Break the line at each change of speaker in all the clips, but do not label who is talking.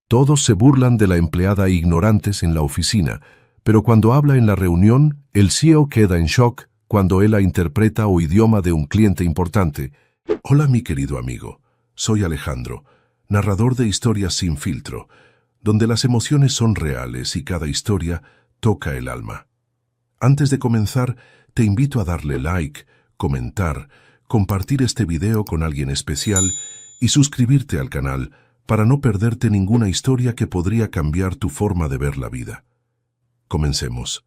Todos se burlan de la empleada ignorantes en la oficina, pero cuando habla en la reunión, el CEO queda en shock cuando él la interpreta o idioma de un cliente importante. Hola mi querido amigo, soy Alejandro, narrador de Historias sin filtro, donde las emociones son reales y cada historia toca el alma. Antes de comenzar, te invito a darle like, comentar, compartir este video con alguien especial y suscribirte al canal para no perderte ninguna historia que podría cambiar tu forma de ver la vida. Comencemos.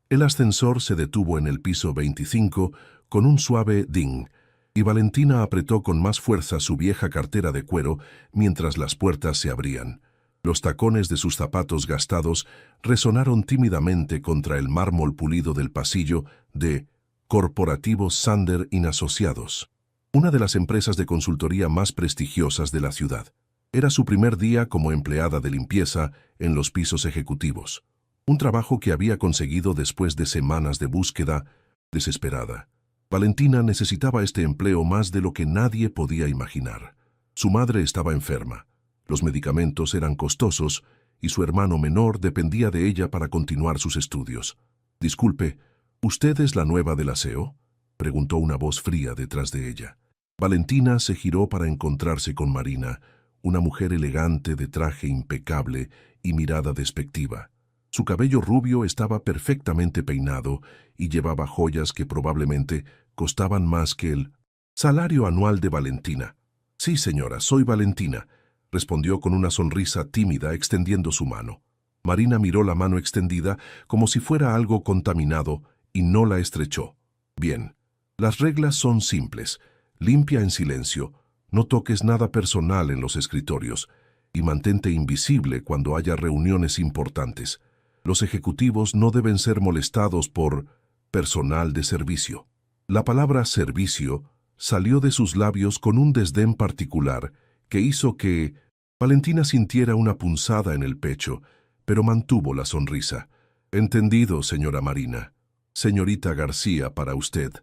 El ascensor se detuvo en el piso 25 con un suave ding, y Valentina apretó con más fuerza su vieja cartera de cuero mientras las puertas se abrían. Los tacones de sus zapatos gastados resonaron tímidamente contra el mármol pulido del pasillo de Corporativos Sander Asociados, una de las empresas de consultoría más prestigiosas de la ciudad. Era su primer día como empleada de limpieza en los pisos ejecutivos, un trabajo que había conseguido después de semanas de búsqueda desesperada. Valentina necesitaba este empleo más de lo que nadie podía imaginar. Su madre estaba enferma, los medicamentos eran costosos y su hermano menor dependía de ella para continuar sus estudios. «Disculpe, ¿usted es la nueva del aseo?», preguntó una voz fría detrás de ella. Valentina se giró para encontrarse con Marina, una mujer elegante de traje impecable y mirada despectiva. Su cabello rubio estaba perfectamente peinado y llevaba joyas que probablemente costaban más que el salario anual de Valentina. «Sí, señora, soy Valentina», respondió con una sonrisa tímida extendiendo su mano. Marina miró la mano extendida como si fuera algo contaminado y no la estrechó. «Bien, las reglas son simples. Limpia en silencio. No toques nada personal en los escritorios y mantente invisible cuando haya reuniones importantes. Los ejecutivos no deben ser molestados por personal de servicio». La palabra servicio salió de sus labios con un desdén particular que hizo que Valentina sintiera una punzada en el pecho, pero mantuvo la sonrisa. «Entendido, señora Marina. Señorita García, para usted»,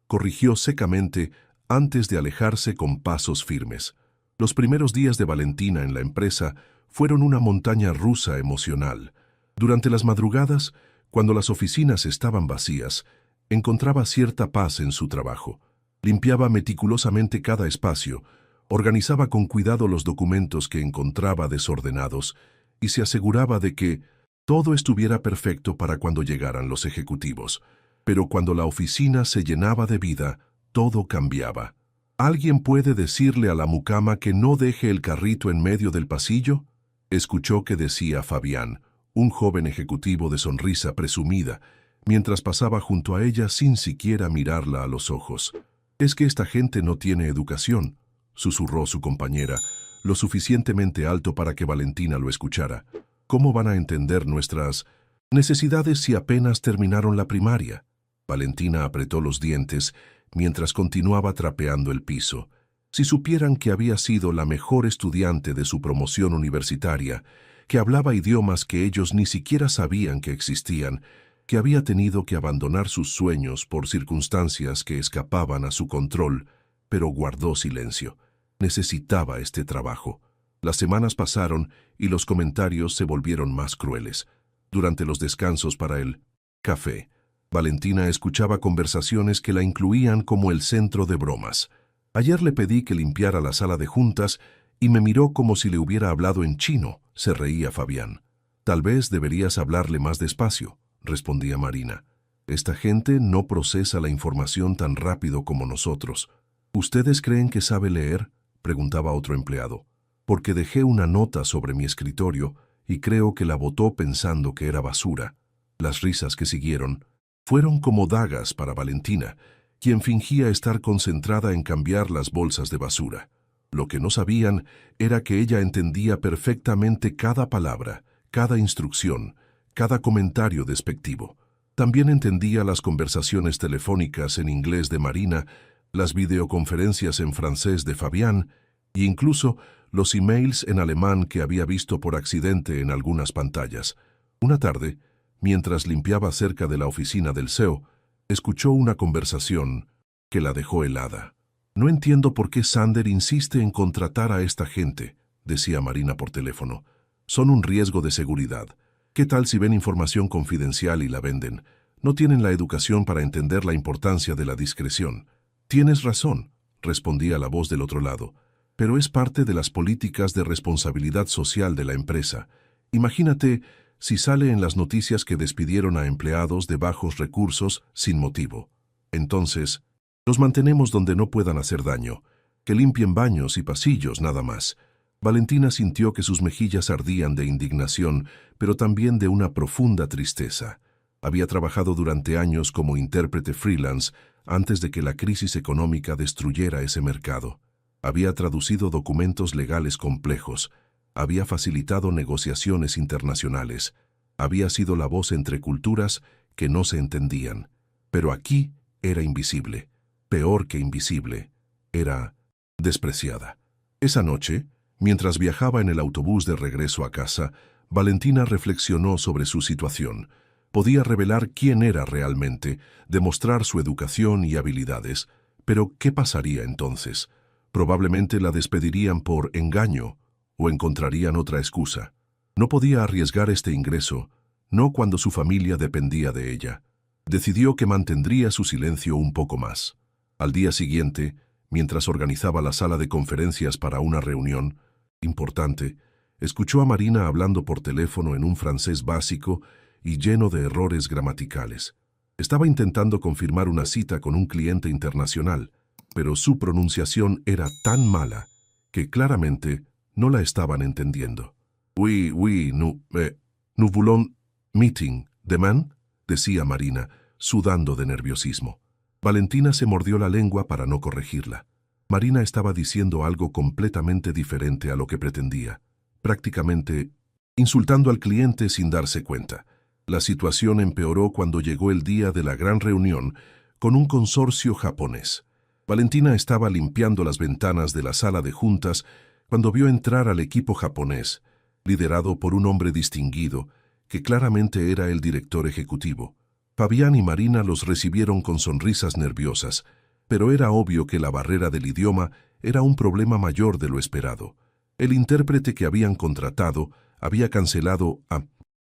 corrigió secamente antes de alejarse con pasos firmes. Los primeros días de Valentina en la empresa fueron una montaña rusa emocional. Durante las madrugadas, cuando las oficinas estaban vacías, encontraba cierta paz en su trabajo. Limpiaba meticulosamente cada espacio, organizaba con cuidado los documentos que encontraba desordenados y se aseguraba de que todo estuviera perfecto para cuando llegaran los ejecutivos. Pero cuando la oficina se llenaba de vida, todo cambiaba. «¿Alguien puede decirle a la mucama que no deje el carrito en medio del pasillo?», escuchó que decía Fabián, un joven ejecutivo de sonrisa presumida, mientras pasaba junto a ella sin siquiera mirarla a los ojos. «Es que esta gente no tiene educación», susurró su compañera, lo suficientemente alto para que Valentina lo escuchara. «¿Cómo van a entender nuestras necesidades si apenas terminaron la primaria?». Valentina apretó los dientes mientras continuaba trapeando el piso. Si supieran que había sido la mejor estudiante de su promoción universitaria, que hablaba idiomas que ellos ni siquiera sabían que existían, que había tenido que abandonar sus sueños por circunstancias que escapaban a su control, pero guardó silencio. Necesitaba este trabajo. Las semanas pasaron y los comentarios se volvieron más crueles. Durante los descansos para el café, Valentina escuchaba conversaciones que la incluían como el centro de bromas. «Ayer le pedí que limpiara la sala de juntas y me miró como si le hubiera hablado en chino», se reía Fabián. «Tal vez deberías hablarle más despacio», respondía Marina. «Esta gente no procesa la información tan rápido como nosotros». «¿Ustedes creen que sabe leer?», preguntaba otro empleado. «Porque dejé una nota sobre mi escritorio y creo que la botó pensando que era basura». Las risas que siguieron fueron como dagas para Valentina, quien fingía estar concentrada en cambiar las bolsas de basura. Lo que no sabían era que ella entendía perfectamente cada palabra, cada instrucción, cada comentario despectivo. También entendía las conversaciones telefónicas en inglés de Marina, las videoconferencias en francés de Fabián e incluso los emails en alemán que había visto por accidente en algunas pantallas. Una tarde, mientras limpiaba cerca de la oficina del CEO, escuchó una conversación que la dejó helada. «No entiendo por qué Sander insiste en contratar a esta gente», decía Marina por teléfono. Son un riesgo de seguridad. ¿Qué tal si ven información confidencial y la venden? No tienen la educación para entender la importancia de la discreción. Tienes razón, respondía la voz del otro lado, pero es parte de las políticas de responsabilidad social de la empresa. Imagínate si sale en las noticias que despidieron a empleados de bajos recursos sin motivo. Entonces, los mantenemos donde no puedan hacer daño, que limpien baños y pasillos nada más. Valentina sintió que sus mejillas ardían de indignación, pero también de una profunda tristeza. Había trabajado durante años como intérprete freelance antes de que la crisis económica destruyera ese mercado. Había traducido documentos legales complejos, había facilitado negociaciones internacionales, había sido la voz entre culturas que no se entendían. Pero aquí era invisible, peor que invisible, era despreciada. Esa noche, mientras viajaba en el autobús de regreso a casa, Valentina reflexionó sobre su situación. Podía revelar quién era realmente, demostrar su educación y habilidades, pero ¿qué pasaría entonces? Probablemente la despedirían por engaño o encontrarían otra excusa. No podía arriesgar este ingreso, no cuando su familia dependía de ella. Decidió que mantendría su silencio un poco más. Al día siguiente, mientras organizaba la sala de conferencias para una reunión importante, escuchó a Marina hablando por teléfono en un francés básico y lleno de errores gramaticales. Estaba intentando confirmar una cita con un cliente internacional, pero su pronunciación era tan mala que claramente no la estaban entendiendo. Oui, nous voulons meeting, demain, decía Marina, sudando de nerviosismo. Valentina se mordió la lengua para no corregirla. Marina estaba diciendo algo completamente diferente a lo que pretendía, prácticamente insultando al cliente sin darse cuenta. La situación empeoró cuando llegó el día de la gran reunión con un consorcio japonés. Valentina estaba limpiando las ventanas de la sala de juntas cuando vio entrar al equipo japonés, liderado por un hombre distinguido, que claramente era el director ejecutivo. Fabián y Marina los recibieron con sonrisas nerviosas, pero era obvio que la barrera del idioma era un problema mayor de lo esperado. El intérprete que habían contratado había cancelado a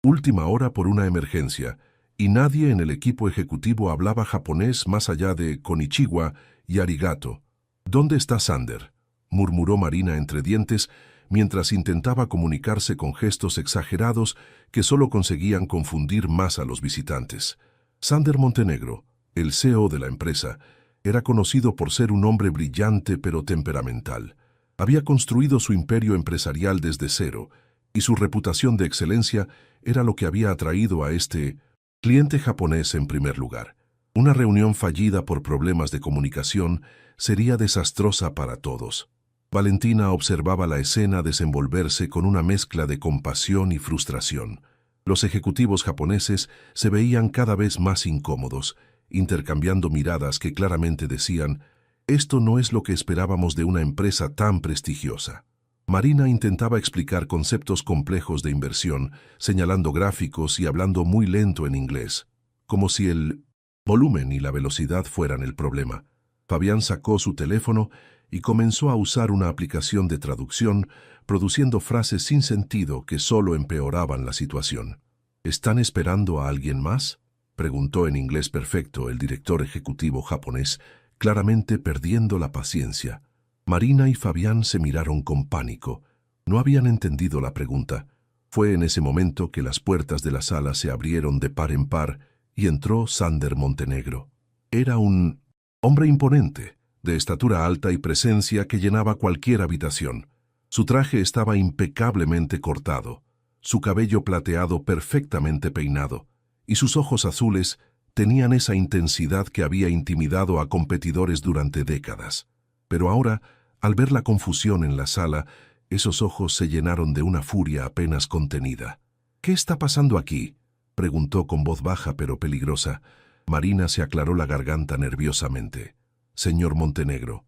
última hora por una emergencia, y nadie en el equipo ejecutivo hablaba japonés más allá de konnichiwa y arigato. ¿Dónde está Sander?, murmuró Marina entre dientes mientras intentaba comunicarse con gestos exagerados que solo conseguían confundir más a los visitantes. Sander Montenegro, el CEO de la empresa, era conocido por ser un hombre brillante pero temperamental. Había construido su imperio empresarial desde cero, y su reputación de excelencia era lo que había atraído a este cliente japonés en primer lugar. Una reunión fallida por problemas de comunicación sería desastrosa para todos. Valentina observaba la escena desenvolverse con una mezcla de compasión y frustración. Los ejecutivos japoneses se veían cada vez más incómodos, intercambiando miradas que claramente decían: «Esto no es lo que esperábamos de una empresa tan prestigiosa». Marina intentaba explicar conceptos complejos de inversión, señalando gráficos y hablando muy lento en inglés, como si el volumen y la velocidad fueran el problema. Fabián sacó su teléfono y comenzó a usar una aplicación de traducción, produciendo frases sin sentido que solo empeoraban la situación. ¿Están esperando a alguien más?, preguntó en inglés perfecto el director ejecutivo japonés, claramente perdiendo la paciencia. Marina y Fabián se miraron con pánico. No habían entendido la pregunta. Fue en ese momento que las puertas de la sala se abrieron de par en par y entró Sander Montenegro. Era un hombre imponente, de estatura alta y presencia que llenaba cualquier habitación. Su traje estaba impecablemente cortado, su cabello plateado perfectamente peinado, y sus ojos azules tenían esa intensidad que había intimidado a competidores durante décadas. Pero ahora, al ver la confusión en la sala, esos ojos se llenaron de una furia apenas contenida. «¿Qué está pasando aquí?», preguntó con voz baja pero peligrosa. Marina se aclaró la garganta nerviosamente. «Señor Montenegro,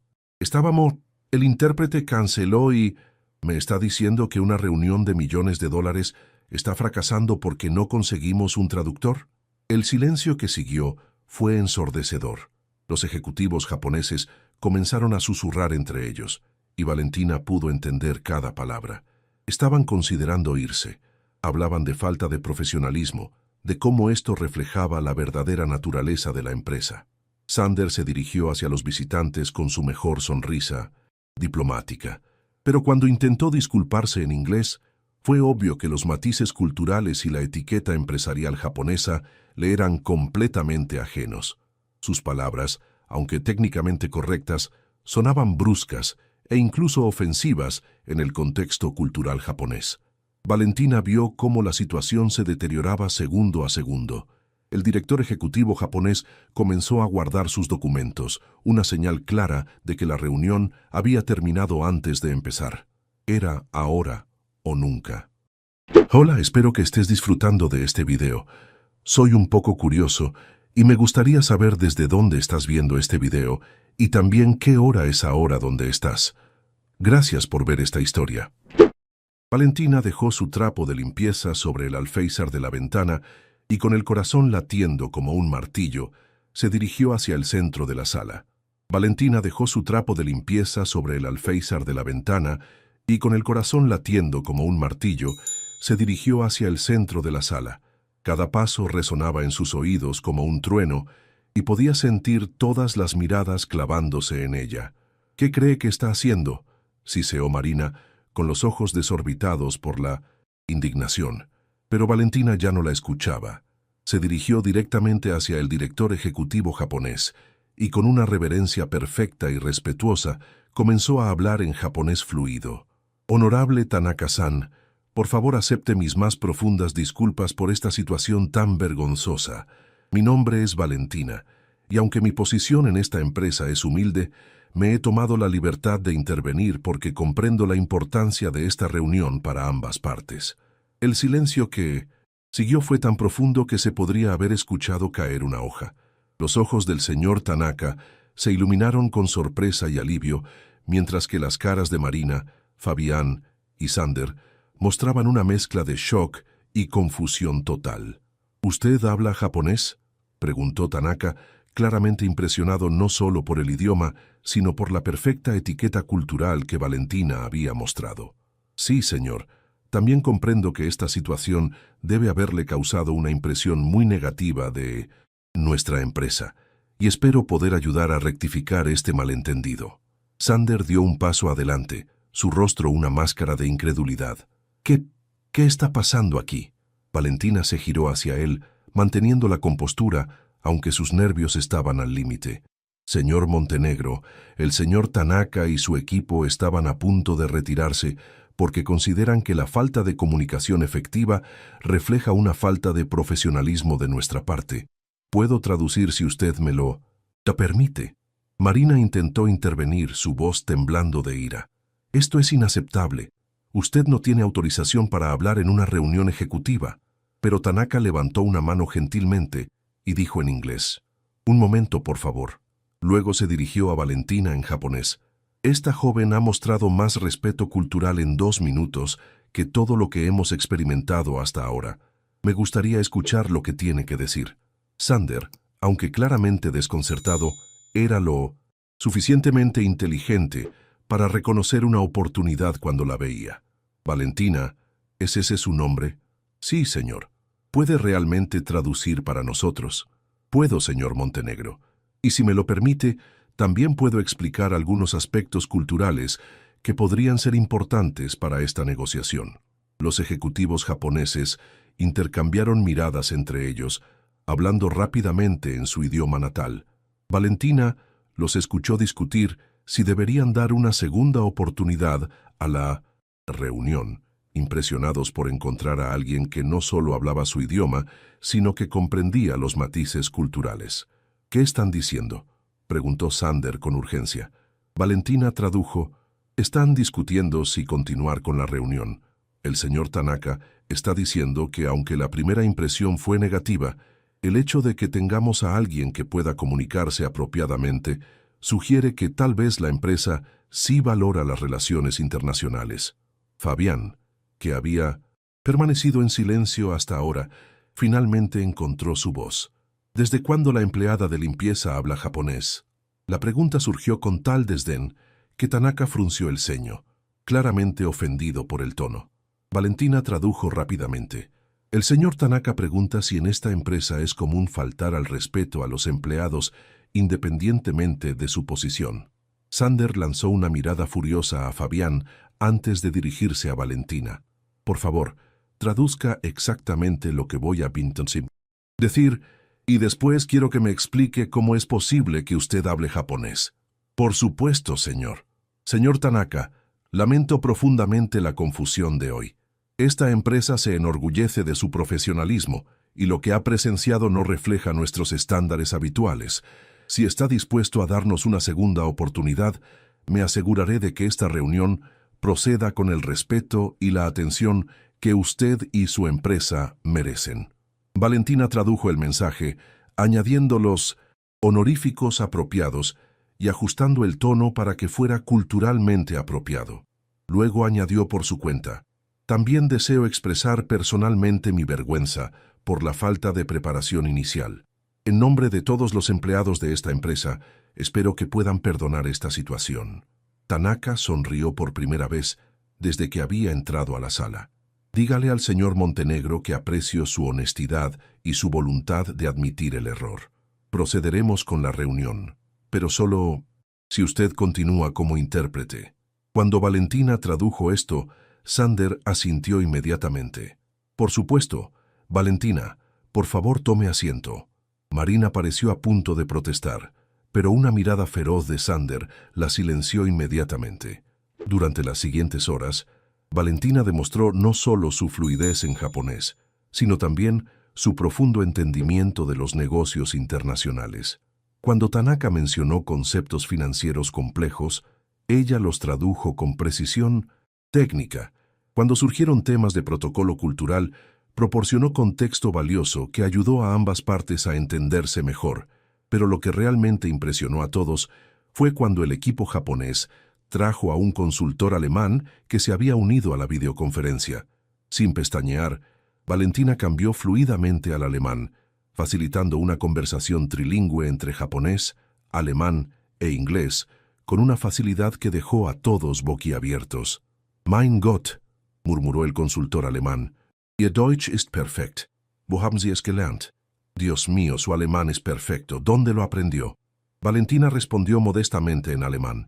el intérprete canceló y me está diciendo que una reunión de millones de dólares está fracasando porque no conseguimos un traductor». El silencio que siguió fue ensordecedor. Los ejecutivos japoneses comenzaron a susurrar entre ellos, y Valentina pudo entender cada palabra. Estaban considerando irse. Hablaban de falta de profesionalismo, de cómo esto reflejaba la verdadera naturaleza de la empresa. Sander se dirigió hacia los visitantes con su mejor sonrisa diplomática, pero cuando intentó disculparse en inglés, fue obvio que los matices culturales y la etiqueta empresarial japonesa le eran completamente ajenos. Sus palabras, aunque técnicamente correctas, sonaban bruscas e incluso ofensivas en el contexto cultural japonés. Valentina vio cómo la situación se deterioraba segundo a segundo. El director ejecutivo japonés comenzó a guardar sus documentos, una señal clara de que la reunión había terminado antes de empezar. Era ahora o nunca. Hola, espero que estés disfrutando de este video. Soy un poco curioso y me gustaría saber desde dónde estás viendo este video y también qué hora es ahora donde estás. Gracias por ver esta historia. Valentina dejó su trapo de limpieza sobre el alféizar de la ventana y con el corazón latiendo como un martillo, se dirigió hacia el centro de la sala. Valentina dejó su trapo de limpieza sobre el alféizar de la ventana y con el corazón latiendo como un martillo, se dirigió hacia el centro de la sala. Cada paso resonaba en sus oídos como un trueno y podía sentir todas las miradas clavándose en ella. ¿Qué cree que está haciendo?, siseó Marina, con los ojos desorbitados por la indignación. Pero Valentina ya no la escuchaba. Se dirigió directamente hacia el director ejecutivo japonés y con una reverencia perfecta y respetuosa comenzó a hablar en japonés fluido. Honorable Tanaka-san, por favor acepte mis más profundas disculpas por esta situación tan vergonzosa. Mi nombre es Valentina, y aunque mi posición en esta empresa es humilde, me he tomado la libertad de intervenir porque comprendo la importancia de esta reunión para ambas partes. El silencio que siguió fue tan profundo que se podría haber escuchado caer una hoja. Los ojos del señor Tanaka se iluminaron con sorpresa y alivio, mientras que las caras de Marina, Fabián y Sander mostraban una mezcla de shock y confusión total. ¿Usted habla japonés?, preguntó Tanaka, claramente impresionado no solo por el idioma, sino por la perfecta etiqueta cultural que Valentina había mostrado. Sí, señor. También comprendo que esta situación debe haberle causado una impresión muy negativa de nuestra empresa, y espero poder ayudar a rectificar este malentendido. Sander dio un paso adelante, su rostro una máscara de incredulidad. ¿Qué está pasando aquí? Valentina se giró hacia él, manteniendo la compostura, aunque sus nervios estaban al límite. Señor Montenegro, el señor Tanaka y su equipo estaban a punto de retirarse porque consideran que la falta de comunicación efectiva refleja una falta de profesionalismo de nuestra parte. Puedo traducir si usted me lo permite. Marina intentó intervenir, su voz temblando de ira. Esto es inaceptable. Usted no tiene autorización para hablar en una reunión ejecutiva. Pero Tanaka levantó una mano gentilmente y dijo en inglés, «Un momento, por favor». Luego se dirigió a Valentina en japonés. Esta joven ha mostrado más respeto cultural en 2 minutos que todo lo que hemos experimentado hasta ahora. Me gustaría escuchar lo que tiene que decir. Sander, aunque claramente desconcertado, era lo suficientemente inteligente para reconocer una oportunidad cuando la veía. Valentina, ¿es ese su nombre? Sí, señor. ¿Puede realmente traducir para nosotros? Puedo, señor Montenegro. Y si me lo permite, también puedo explicar algunos aspectos culturales que podrían ser importantes para esta negociación. Los ejecutivos japoneses intercambiaron miradas entre ellos, hablando rápidamente en su idioma natal. Valentina los escuchó discutir si deberían dar una segunda oportunidad a la reunión, impresionados por encontrar a alguien que no solo hablaba su idioma, sino que comprendía los matices culturales. ¿Qué están diciendo?, preguntó Sander con urgencia. Valentina tradujo, están discutiendo si continuar con la reunión. El señor Tanaka está diciendo que aunque la primera impresión fue negativa, el hecho de que tengamos a alguien que pueda comunicarse apropiadamente sugiere que tal vez la empresa sí valora las relaciones internacionales. Fabián, que había permanecido en silencio hasta ahora, finalmente encontró su voz. ¿Desde cuándo la empleada de limpieza habla japonés? La pregunta surgió con tal desdén que Tanaka frunció el ceño, claramente ofendido por el tono. Valentina tradujo rápidamente. El señor Tanaka pregunta si en esta empresa es común faltar al respeto a los empleados independientemente de su posición. Sander lanzó una mirada furiosa a Fabián antes de dirigirse a Valentina. Por favor, traduzca exactamente lo que voy a decir, y después quiero que me explique cómo es posible que usted hable japonés. Por supuesto, señor. Señor Tanaka, lamento profundamente la confusión de hoy. Esta empresa se enorgullece de su profesionalismo y lo que ha presenciado no refleja nuestros estándares habituales. Si está dispuesto a darnos una segunda oportunidad, me aseguraré de que esta reunión proceda con el respeto y la atención que usted y su empresa merecen. Valentina tradujo el mensaje, añadiendo los honoríficos apropiados y ajustando el tono para que fuera culturalmente apropiado. Luego añadió por su cuenta: también deseo expresar personalmente mi vergüenza por la falta de preparación inicial. En nombre de todos los empleados de esta empresa, espero que puedan perdonar esta situación. Tanaka sonrió por primera vez desde que había entrado a la sala. Dígale al señor Montenegro que aprecio su honestidad y su voluntad de admitir el error. Procederemos con la reunión, pero solo si usted continúa como intérprete. Cuando Valentina tradujo esto, Sander asintió inmediatamente. Por supuesto. Valentina, por favor tome asiento. Marina pareció a punto de protestar, pero una mirada feroz de Sander la silenció inmediatamente. Durante las siguientes horas, Valentina demostró no solo su fluidez en japonés, sino también su profundo entendimiento de los negocios internacionales. Cuando Tanaka mencionó conceptos financieros complejos, ella los tradujo con precisión técnica. Cuando surgieron temas de protocolo cultural, proporcionó contexto valioso que ayudó a ambas partes a entenderse mejor, pero lo que realmente impresionó a todos fue cuando el equipo japonés trajo a un consultor alemán que se había unido a la videoconferencia. Sin pestañear, Valentina cambió fluidamente al alemán, facilitando una conversación trilingüe entre japonés, alemán e inglés, con una facilidad que dejó a todos boquiabiertos. «Mein Gott», murmuró el consultor alemán, «Ihr Deutsch ist perfekt. Wo haben Sie es gelernt?» «Dios mío, su alemán es perfecto. ¿Dónde lo aprendió?» Valentina respondió modestamente en alemán.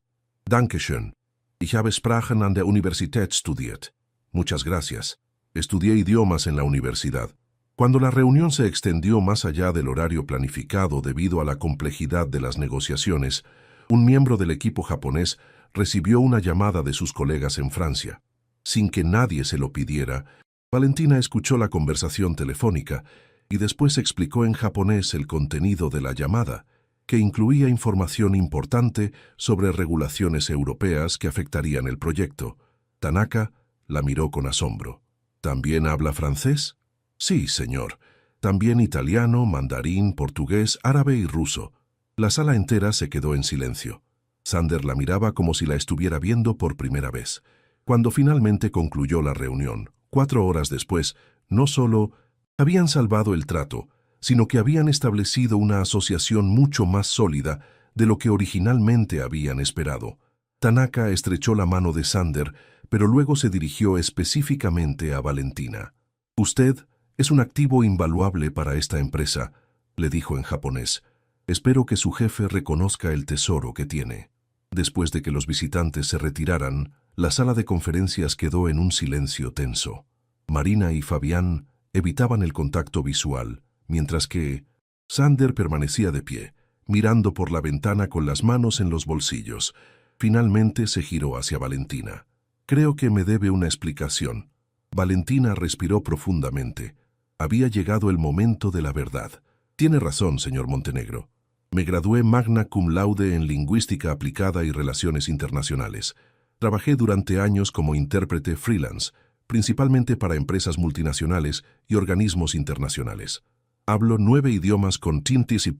«Dankeschön. Ich habe Sprachen an der Universität studiert». «Muchas gracias. Estudié idiomas en la universidad». Cuando la reunión se extendió más allá del horario planificado debido a la complejidad de las negociaciones, un miembro del equipo japonés recibió una llamada de sus colegas en Francia. Sin que nadie se lo pidiera, Valentina escuchó la conversación telefónica y después explicó en japonés el contenido de la llamada, que incluía información importante sobre regulaciones europeas que afectarían el proyecto. Tanaka la miró con asombro. «¿También habla francés?» «Sí, señor. También italiano, mandarín, portugués, árabe y ruso». La sala entera se quedó en silencio. Sander la miraba como si la estuviera viendo por primera vez. Cuando finalmente concluyó la reunión, 4 horas después, no solo habían salvado el trato, sino que habían establecido una asociación mucho más sólida de lo que originalmente habían esperado. Tanaka estrechó la mano de Sander, pero luego se dirigió específicamente a Valentina. «Usted es un activo invaluable para esta empresa», le dijo en japonés. «Espero que su jefe reconozca el tesoro que tiene». Después de que los visitantes se retiraran, la sala de conferencias quedó en un silencio tenso. Marina y Fabián evitaban el contacto visual, mientras que Sander permanecía de pie, mirando por la ventana con las manos en los bolsillos. Finalmente se giró hacia Valentina. «Creo que me debe una explicación». Valentina respiró profundamente. Había llegado el momento de la verdad. «Tiene razón, señor Montenegro. Me gradué magna cum laude en Lingüística Aplicada y Relaciones Internacionales. Trabajé durante años como intérprete freelance, principalmente para empresas multinacionales y organismos internacionales. Hablo 9 idiomas con tintes y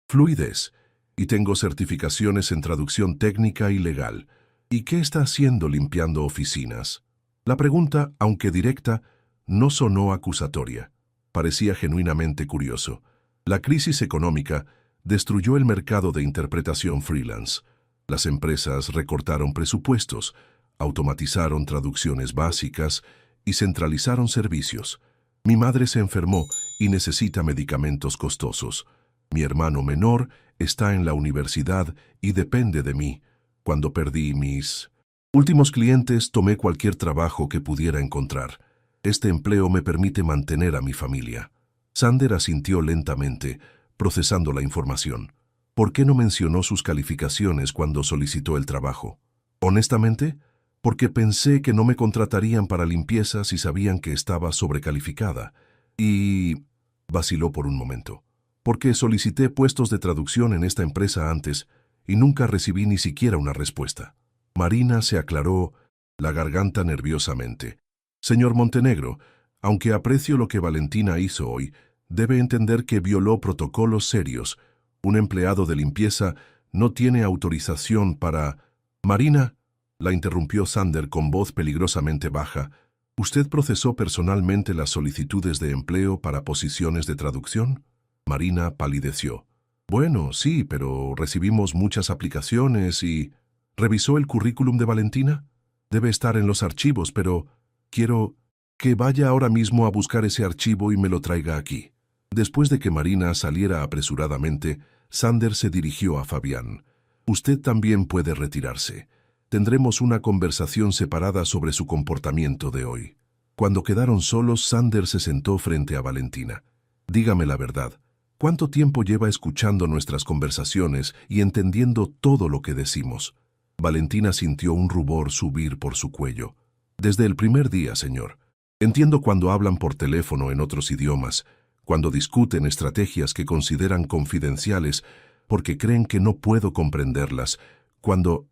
fluidez, y tengo certificaciones en traducción técnica y legal. ¿Y qué está haciendo limpiando oficinas?» La pregunta, aunque directa, no sonó acusatoria. Parecía genuinamente curioso. La crisis económica destruyó el mercado de interpretación freelance. Las empresas recortaron presupuestos, automatizaron traducciones básicas y centralizaron servicios. Mi madre se enfermó y necesita medicamentos costosos. Mi hermano menor está en la universidad y depende de mí. Cuando perdí mis últimos clientes, tomé cualquier trabajo que pudiera encontrar. Este empleo me permite mantener a mi familia. Sander asintió lentamente, procesando la información. ¿Por qué no mencionó sus calificaciones cuando solicitó el trabajo? Honestamente, porque pensé que no me contratarían para limpieza si sabían que estaba sobrecalificada. Y vaciló por un momento. Porque solicité puestos de traducción en esta empresa antes y nunca recibí ni siquiera una respuesta. Marina se aclaró la garganta nerviosamente. Señor Montenegro, aunque aprecio lo que Valentina hizo hoy, debe entender que violó protocolos serios. Un empleado de limpieza no tiene autorización para... Marina, la interrumpió Sander con voz peligrosamente baja. ¿Usted procesó personalmente las solicitudes de empleo para posiciones de traducción? Marina palideció. Bueno, sí, pero recibimos muchas aplicaciones y... ¿Revisó el currículum de Valentina? Debe estar en los archivos, pero quiero que vaya ahora mismo a buscar ese archivo y me lo traiga aquí. Después de que Marina saliera apresuradamente, Sander se dirigió a Fabián. Usted también puede retirarse. Tendremos una conversación separada sobre su comportamiento de hoy. Cuando quedaron solos, Sander se sentó frente a Valentina. Dígame la verdad. ¿Cuánto tiempo lleva escuchando nuestras conversaciones y entendiendo todo lo que decimos? Valentina sintió un rubor subir por su cuello. Desde el primer día, señor. Entiendo cuando hablan por teléfono en otros idiomas, cuando discuten estrategias que consideran confidenciales porque creen que no puedo comprenderlas, cuando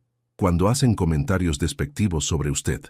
hacen comentarios despectivos sobre usted.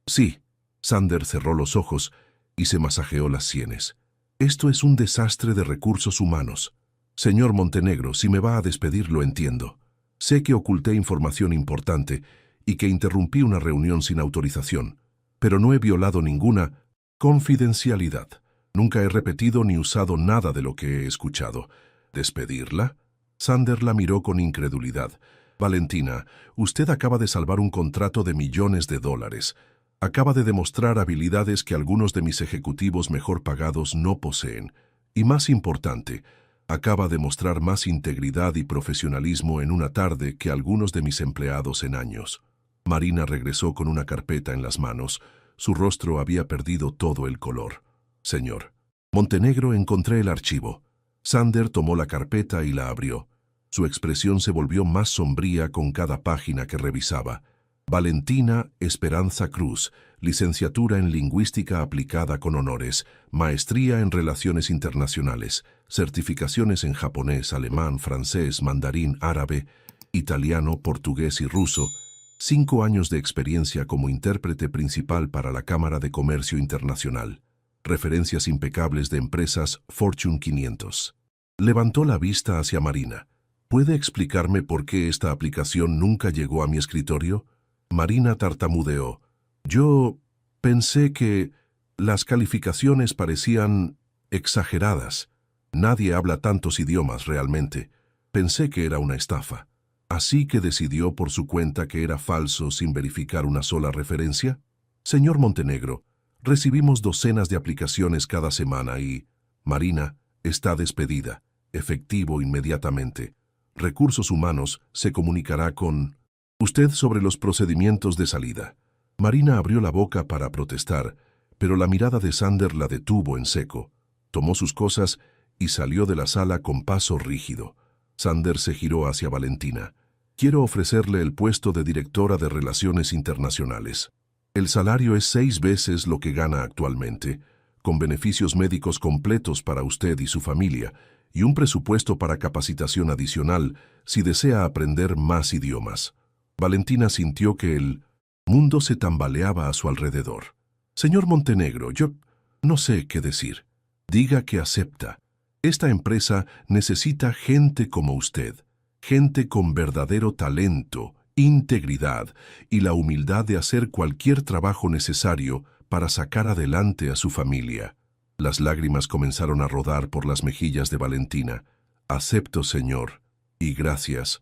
Sí, Sander cerró los ojos y se masajeó las sienes. Esto es un desastre de recursos humanos. Señor Montenegro, si me va a despedir lo entiendo. Sé que oculté información importante y que interrumpí una reunión sin autorización, pero no he violado ninguna confidencialidad. Nunca he repetido ni usado nada de lo que he escuchado. ¿Despedirla? Sander la miró con incredulidad. Valentina, usted acaba de salvar un contrato de millones de dólares. Acaba de demostrar habilidades que algunos de mis ejecutivos mejor pagados no poseen. Y más importante, acaba de mostrar más integridad y profesionalismo en una tarde que algunos de mis empleados en años. Marina regresó con una carpeta en las manos. Su rostro había perdido todo el color. Señor Montenegro, encontré el archivo. Sander tomó la carpeta y la abrió. Su expresión se volvió más sombría con cada página que revisaba. Valentina Esperanza Cruz, licenciatura en Lingüística Aplicada con honores, maestría en Relaciones Internacionales, certificaciones en japonés, alemán, francés, mandarín, árabe, italiano, portugués y ruso, 5 años de experiencia como intérprete principal para la Cámara de Comercio Internacional, referencias impecables de empresas Fortune 500. Levantó la vista hacia Marina. ¿Puede explicarme por qué esta aplicación nunca llegó a mi escritorio? Marina tartamudeó. Yo pensé que las calificaciones parecían exageradas. Nadie habla tantos idiomas realmente. Pensé que era una estafa. ¿Así que decidió por su cuenta que era falso sin verificar una sola referencia? Señor Montenegro, recibimos docenas de aplicaciones cada semana y... Marina está despedida. Efectivo inmediatamente. Recursos Humanos se comunicará con... usted sobre los procedimientos de salida. Marina abrió la boca para protestar, pero la mirada de Sander la detuvo en seco. Tomó sus cosas y salió de la sala con paso rígido. Sander se giró hacia Valentina. Quiero ofrecerle el puesto de directora de Relaciones Internacionales. El salario es 6 veces lo que gana actualmente, con beneficios médicos completos para usted y su familia, y un presupuesto para capacitación adicional si desea aprender más idiomas. Valentina sintió que el mundo se tambaleaba a su alrededor. Señor Montenegro, yo no sé qué decir. Diga que acepta. Esta empresa necesita gente como usted, gente con verdadero talento, integridad y la humildad de hacer cualquier trabajo necesario para sacar adelante a su familia. Las lágrimas comenzaron a rodar por las mejillas de Valentina. Acepto, señor, y gracias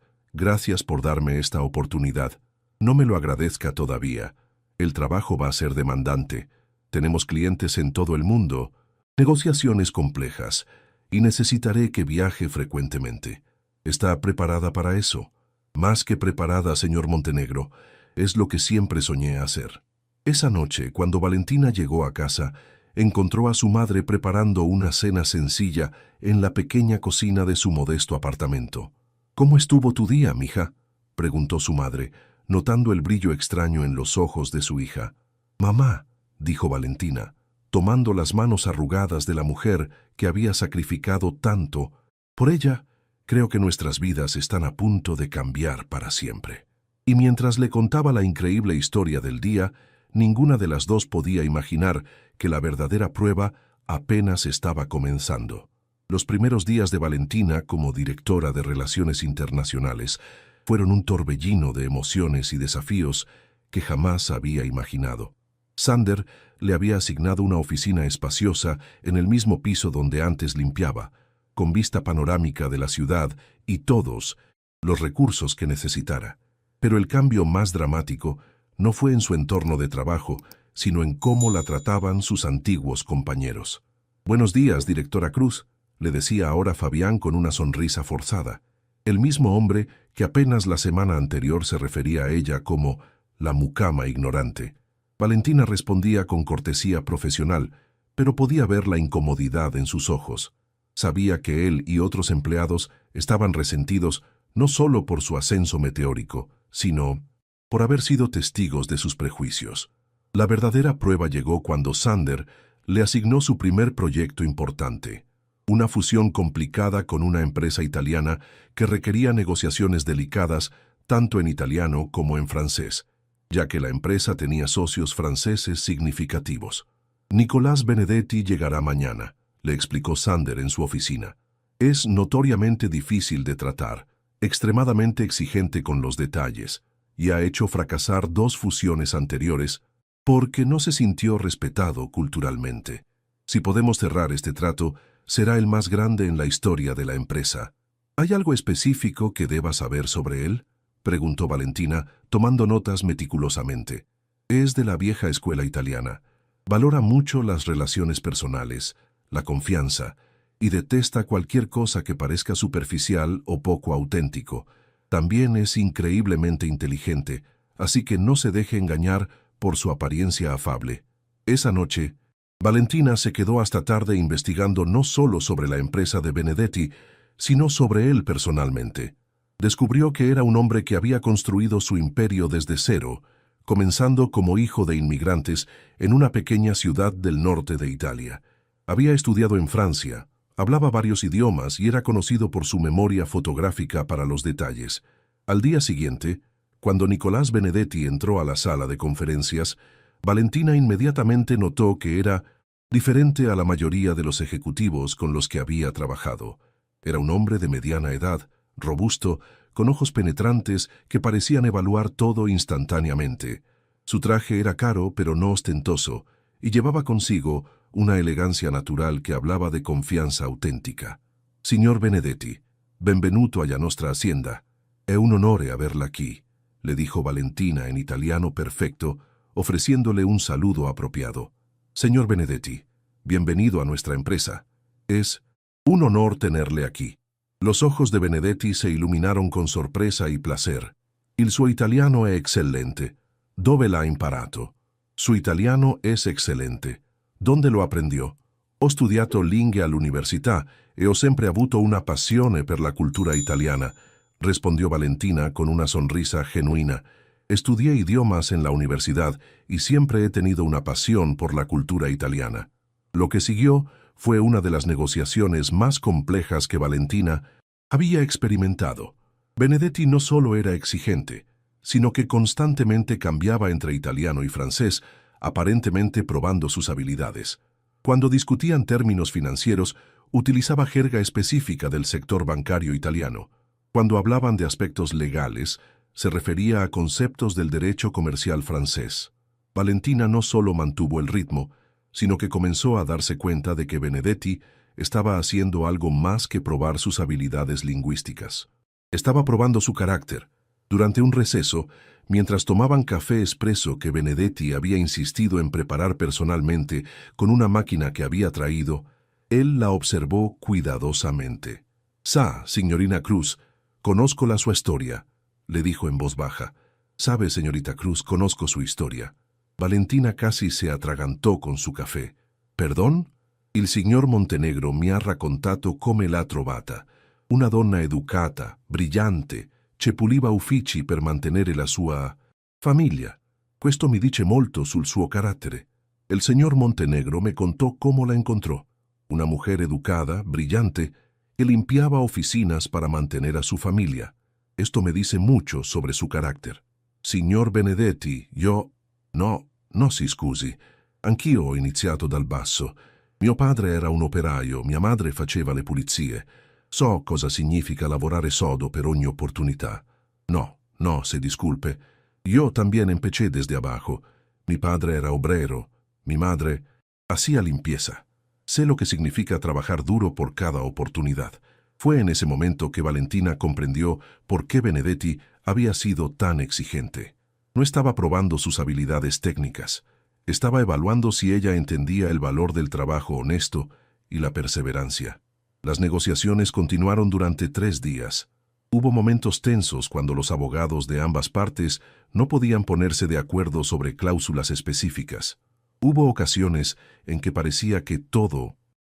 por darme esta oportunidad. No me lo agradezca todavía. El trabajo va a ser demandante. Tenemos clientes en todo el mundo, negociaciones complejas, y necesitaré que viaje frecuentemente. ¿Está preparada para eso? Más que preparada, señor Montenegro. Es lo que siempre soñé hacer. Esa noche, cuando Valentina llegó a casa, encontró a su madre preparando una cena sencilla en la pequeña cocina de su modesto apartamento. «¿Cómo estuvo tu día, mija?», preguntó su madre, notando el brillo extraño en los ojos de su hija. «Mamá», dijo Valentina, tomando las manos arrugadas de la mujer que había sacrificado tanto. «Por ella, creo que nuestras vidas están a punto de cambiar para siempre». Y mientras le contaba la increíble historia del día, ninguna de las dos podía imaginar que la verdadera prueba apenas estaba comenzando. Los primeros días de Valentina como directora de Relaciones Internacionales fueron un torbellino de emociones y desafíos que jamás había imaginado. Sander le había asignado una oficina espaciosa en el mismo piso donde antes limpiaba, con vista panorámica de la ciudad y todos los recursos que necesitara. Pero el cambio más dramático no fue en su entorno de trabajo, sino en cómo la trataban sus antiguos compañeros. «Buenos días, directora Cruz», le decía ahora Fabián con una sonrisa forzada. El mismo hombre que apenas la semana anterior se refería a ella como la mucama ignorante. Valentina respondía con cortesía profesional, pero podía ver la incomodidad en sus ojos. Sabía que él y otros empleados estaban resentidos no solo por su ascenso meteórico, sino por haber sido testigos de sus prejuicios. La verdadera prueba llegó cuando Sander le asignó su primer proyecto importante, una fusión complicada con una empresa italiana que requería negociaciones delicadas tanto en italiano como en francés, ya que la empresa tenía socios franceses significativos. «Nicolás Benedetti llegará mañana», le explicó Sander en su oficina. «Es notoriamente difícil de tratar, extremadamente exigente con los detalles, y ha hecho fracasar 2 fusiones anteriores porque no se sintió respetado culturalmente. Si podemos cerrar este trato, será el más grande en la historia de la empresa». «¿Hay algo específico que deba saber sobre él?», preguntó Valentina, tomando notas meticulosamente. «Es de la vieja escuela italiana. Valora mucho las relaciones personales, la confianza, y detesta cualquier cosa que parezca superficial o poco auténtico. También es increíblemente inteligente, así que no se deje engañar por su apariencia afable». Esa noche, Valentina se quedó hasta tarde investigando no solo sobre la empresa de Benedetti, sino sobre él personalmente. Descubrió que era un hombre que había construido su imperio desde cero, comenzando como hijo de inmigrantes en una pequeña ciudad del norte de Italia. Había estudiado en Francia, hablaba varios idiomas y era conocido por su memoria fotográfica para los detalles. Al día siguiente, cuando Nicolás Benedetti entró a la sala de conferencias, Valentina inmediatamente notó que era diferente a la mayoría de los ejecutivos con los que había trabajado. Era un hombre de mediana edad, robusto, con ojos penetrantes que parecían evaluar todo instantáneamente. Su traje era caro pero no ostentoso, y llevaba consigo una elegancia natural que hablaba de confianza auténtica. «Signor Benedetti, benvenuto alla nostra azienda. È un onore averla aquí», le dijo Valentina en italiano perfecto, ofreciéndole un saludo apropiado. «Señor Benedetti, bienvenido a nuestra empresa. Es un honor tenerle aquí». Los ojos de Benedetti se iluminaron con sorpresa y placer. «Il suo italiano è eccellente. Dove l'ha imparato?» «Su italiano es excelente. ¿Dónde lo aprendió?» «Ho studiato lingue all'università e ho sempre avuto una passione per la cultura italiana», respondió Valentina con una sonrisa genuina. «Estudié idiomas en la universidad y siempre he tenido una pasión por la cultura italiana». Lo que siguió fue una de las negociaciones más complejas que Valentina había experimentado. Benedetti no solo era exigente, sino que constantemente cambiaba entre italiano y francés, aparentemente probando sus habilidades. Cuando discutían términos financieros, utilizaba jerga específica del sector bancario italiano. Cuando hablaban de aspectos legales, se refería a conceptos del derecho comercial francés. Valentina no solo mantuvo el ritmo, sino que comenzó a darse cuenta de que Benedetti estaba haciendo algo más que probar sus habilidades lingüísticas. Estaba probando su carácter. Durante un receso, Mientras tomaban café espresso que Benedetti había insistido en preparar personalmente con una máquina que había traído, él la observó cuidadosamente. «Sa, signorina Cruz, conozco la sua historia», le dijo en voz baja. «Sabe, señorita Cruz, conozco su historia». Valentina casi se atragantó con su café. «Perdón? Il signor Montenegro mi ha raccontato come l'ha trovata. Una donna educata, brillante, che puliva uffici per mantenere la sua famiglia. Questo mi dice molto sul suo carattere. El señor Montenegro me contó cómo la encontró. Una mujer educada, brillante, que limpiaba oficinas para mantener a su familia. Esto me dice mucho sobre su carácter. Signor Benedetti, io... No si scusi. Anch'io ho iniziato dal basso. Mio padre era un operaio, mia madre faceva le pulizie. So cosa significa lavorare sodo per ogni opportunità. No, se disculpe. Yo también empecé desde abajo. Mi padre era obrero, mi madre hacía limpieza. Sé lo que significa trabajar duro por cada oportunidad. Fue en ese momento que Valentina comprendió por qué Benedetti había sido tan exigente. No estaba probando sus habilidades técnicas. Estaba evaluando si ella entendía el valor del trabajo honesto y la perseverancia. Las negociaciones continuaron durante 3 días. Hubo momentos tensos cuando los abogados de ambas partes no podían ponerse de acuerdo sobre cláusulas específicas. Hubo ocasiones en que parecía que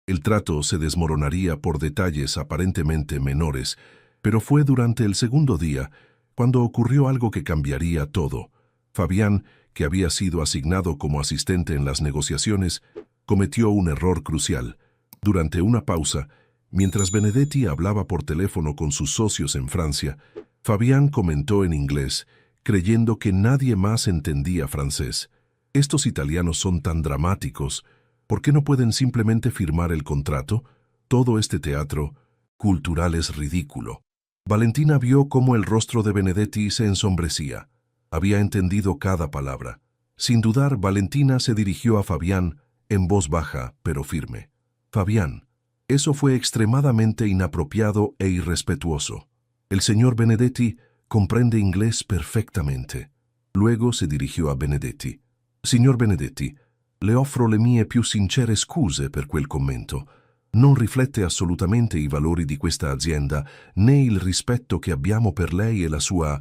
el trato se desmoronaría por detalles aparentemente menores, pero fue durante el segundo día cuando ocurrió algo que cambiaría todo. Fabián, que había sido asignado como asistente en las negociaciones, cometió un error crucial. Durante una pausa, mientras Benedetti hablaba por teléfono con sus socios en Francia, Fabián comentó en inglés, creyendo que nadie más entendía francés. «Estos italianos son tan dramáticos. ¿Por qué no pueden simplemente firmar el contrato? Todo este teatro cultural es ridículo». Valentina vio cómo el rostro de Benedetti se ensombrecía. Había entendido cada palabra. Sin dudar, Valentina se dirigió a Fabián en voz baja, pero firme. «Fabián, eso fue extremadamente inapropiado e irrespetuoso. El señor Benedetti comprende inglés perfectamente». Luego se dirigió a Benedetti. «Signor Benedetti, le offro le mie più sincere scuse per quel commento. Non riflette assolutamente i valori di questa azienda né il rispetto che abbiamo per lei e la sua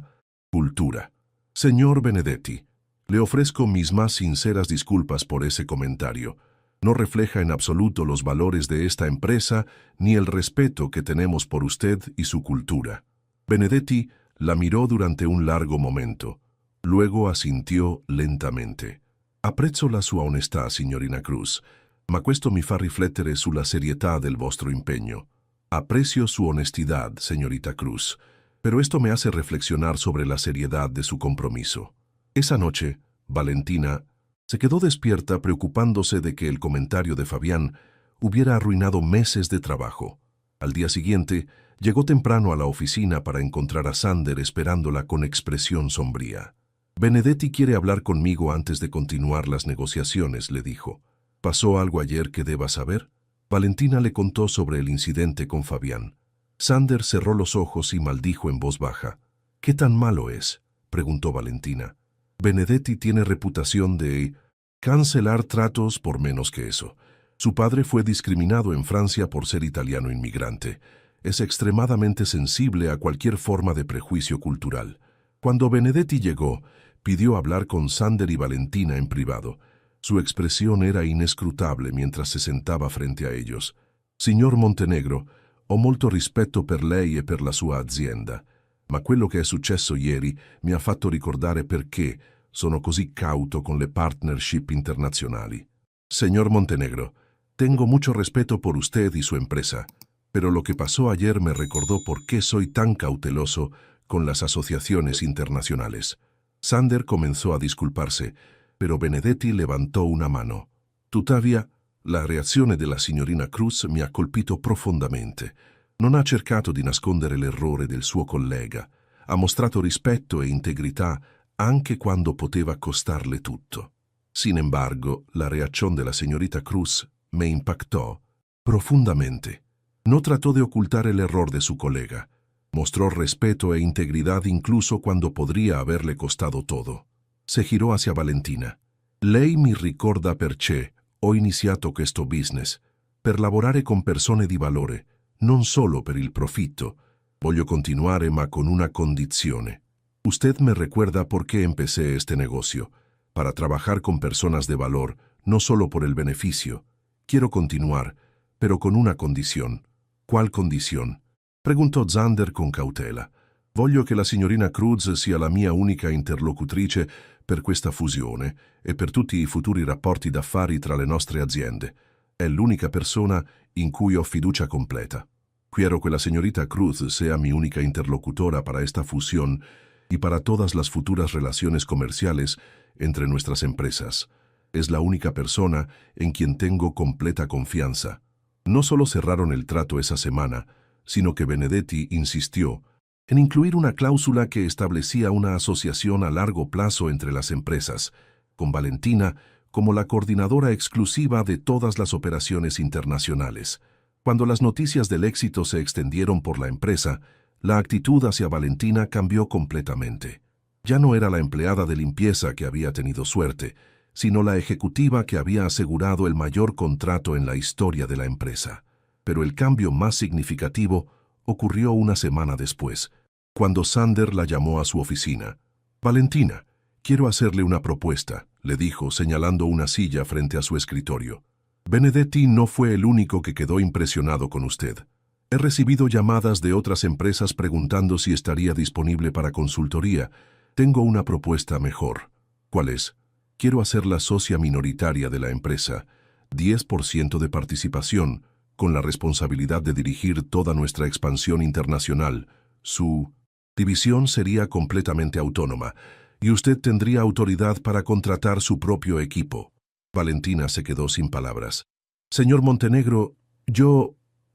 cultura. Señor Benedetti, le ofrezco mis más sinceras disculpas por ese comentario. No refleja en absoluto los valores de esta empresa ni el respeto que tenemos por usted y su cultura». Benedetti la miró durante un largo momento. Luego asintió lentamente. «Apprezzo la sua onestà, signorina Cruz, ma questo mi fa riflettere sulla serietà del vostro impegno. Aprecio su honestidad, señorita Cruz, pero esto me hace reflexionar sobre la seriedad de su compromiso». Esa noche, Valentina se quedó despierta preocupándose de que el comentario de Fabián hubiera arruinado meses de trabajo. Al día siguiente, llegó temprano a la oficina para encontrar a Sander esperándola con expresión sombría. «Benedetti quiere hablar conmigo antes de continuar las negociaciones», le dijo. «¿Pasó algo ayer que deba saber?» Valentina le contó sobre el incidente con Fabián. Sander cerró los ojos y maldijo en voz baja. «¿Qué tan malo es?», preguntó Valentina. «Benedetti tiene reputación de cancelar tratos por menos que eso. Su padre fue discriminado en Francia por ser italiano inmigrante. Es extremadamente sensible a cualquier forma de prejuicio cultural». Cuando Benedetti llegó, pidió hablar con Sander y Valentina en privado. Su expresión era inescrutable mientras se sentaba frente a ellos. «Signor Montenegro, ho molto rispetto per lei e per la sua azienda, ma quello che è successo ieri mi ha fatto ricordare perché sono così cauto con le partnership internazionali. Señor Montenegro, tengo mucho respeto por usted y su empresa, pero lo que pasó ayer me recordó por qué soy tan cauteloso con las asociaciones internacionales». Sander comenzó a disculparse, pero Benedetti levantò una mano. «Tuttavia, la reazione della signorina Cruz mi ha colpito profondamente. Non ha cercato di nascondere l'errore del suo collega. Ha mostrato rispetto e integrità anche quando poteva costarle tutto. Sin embargo, la reacción de la señorita Cruz me impactó profundamente. No trató de ocultar el error de su colega. Mostró respeto e integridad incluso cuando podría haberle costado todo. Se girò hacia Valentina. Lei mi ricorda perché ho iniziato questo business, per lavorare con persone di valore, non solo per il profitto. Voglio continuare ma con una condizione. Usted me recuerda por qué empecé este negocio, para trabajar con personas de valor, no solo por el beneficio. Quiero continuar, pero con una condición. ¿Qual condición? Preguntò Zander con cautela. Voglio che la signorina Cruz sia la mia unica interlocutrice per questa fusione e per tutti i futuri rapporti d'affari tra le nostre aziende. È l'unica persona in cui ho fiducia completa. Quiero que la señorita Cruz sea mi única interlocutora para esta fusión y para todas las futuras relaciones comerciales entre nuestras empresas. Es la única persona en quien tengo completa confianza. No solo cerraron el trato esa semana, sino que Benedetti insistió en incluir una cláusula que establecía una asociación a largo plazo entre las empresas, con Valentina como la coordinadora exclusiva de todas las operaciones internacionales. Cuando las noticias del éxito se extendieron por la empresa, la actitud hacia Valentina cambió completamente. Ya no era la empleada de limpieza que había tenido suerte, sino la ejecutiva que había asegurado el mayor contrato en la historia de la empresa. Pero el cambio más significativo ocurrió una semana después, cuando Zander la llamó a su oficina. «Valentina, quiero hacerle una propuesta», le dijo, señalando una silla frente a su escritorio. «Benedetti no fue el único que quedó impresionado con usted. He recibido llamadas de otras empresas preguntando si estaría disponible para consultoría. Tengo una propuesta mejor». «¿Cuál es?» «Quiero hacerla socia minoritaria de la empresa, 10% de participación, con la responsabilidad de dirigir toda nuestra expansión internacional. Su división sería completamente autónoma, y usted tendría autoridad para contratar su propio equipo». Valentina se quedó sin palabras. «Señor Montenegro,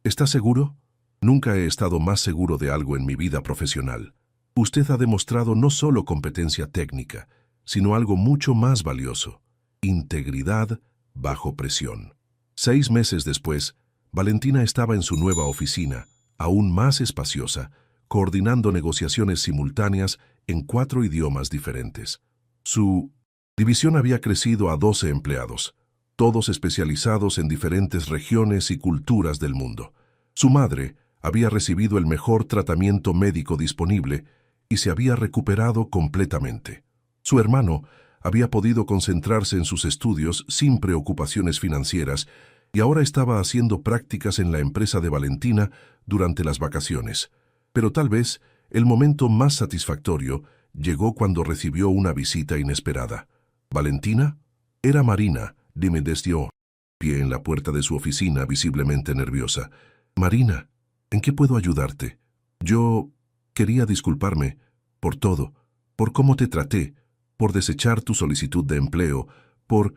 ¿está seguro? Nunca he estado más seguro de algo en mi vida profesional. Usted ha demostrado no solo competencia técnica, sino algo mucho más valioso: integridad bajo presión». 6 meses después, Valentina estaba en su nueva oficina, aún más espaciosa, coordinando negociaciones simultáneas en 4 idiomas diferentes. Su división había crecido a 12 empleados, todos especializados en diferentes regiones y culturas del mundo. Su madre había recibido el mejor tratamiento médico disponible y se había recuperado completamente. Su hermano había podido concentrarse en sus estudios sin preocupaciones financieras y ahora estaba haciendo prácticas en la empresa de Valentina durante las vacaciones. Pero tal vez el momento más satisfactorio llegó cuando recibió una visita inesperada. ¿Valentina? Era Marina, desde pie en la puerta de su oficina, visiblemente nerviosa. «Marina, ¿en qué puedo ayudarte? Yo quería disculparme por todo, por cómo te traté, por desechar tu solicitud de empleo, por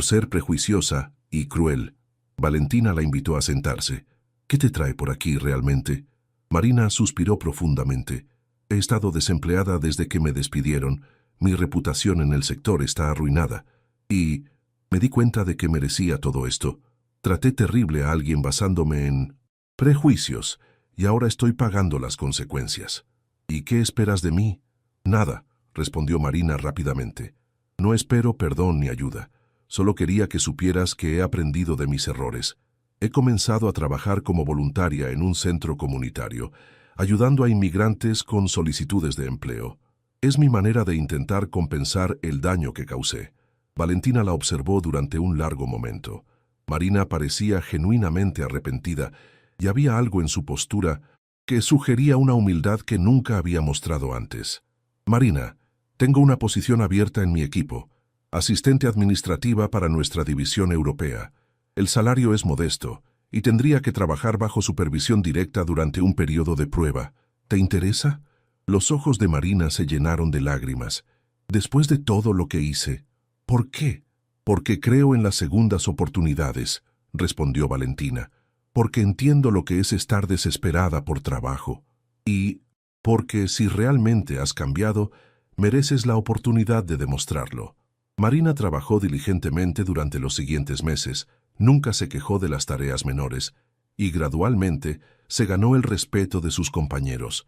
ser prejuiciosa y cruel». Valentina la invitó a sentarse. «¿Qué te trae por aquí realmente?» Marina suspiró profundamente. «He estado desempleada desde que me despidieron. Mi reputación en el sector está arruinada. Y me di cuenta de que merecía todo esto. Traté terrible a alguien basándome en prejuicios, y ahora estoy pagando las consecuencias». «¿Y qué esperas de mí?» «Nada», respondió Marina rápidamente. «No espero perdón ni ayuda. Solo quería que supieras que he aprendido de mis errores. He comenzado a trabajar como voluntaria en un centro comunitario, ayudando a inmigrantes con solicitudes de empleo. Es mi manera de intentar compensar el daño que causé». Valentina la observó durante un largo momento. Marina parecía genuinamente arrepentida y había algo en su postura que sugería una humildad que nunca había mostrado antes. «Marina, tengo una posición abierta en mi equipo, asistente administrativa para nuestra división europea. El salario es modesto y tendría que trabajar bajo supervisión directa durante un periodo de prueba. ¿Te interesa?» Los ojos de Marina se llenaron de lágrimas. «Después de todo lo que hice». «¿Por qué?» «Porque creo en las segundas oportunidades», respondió Valentina. «Porque entiendo lo que es estar desesperada por trabajo. Y porque si realmente has cambiado, mereces la oportunidad de demostrarlo». Marina trabajó diligentemente durante los siguientes meses, nunca se quejó de las tareas menores, y gradualmente se ganó el respeto de sus compañeros.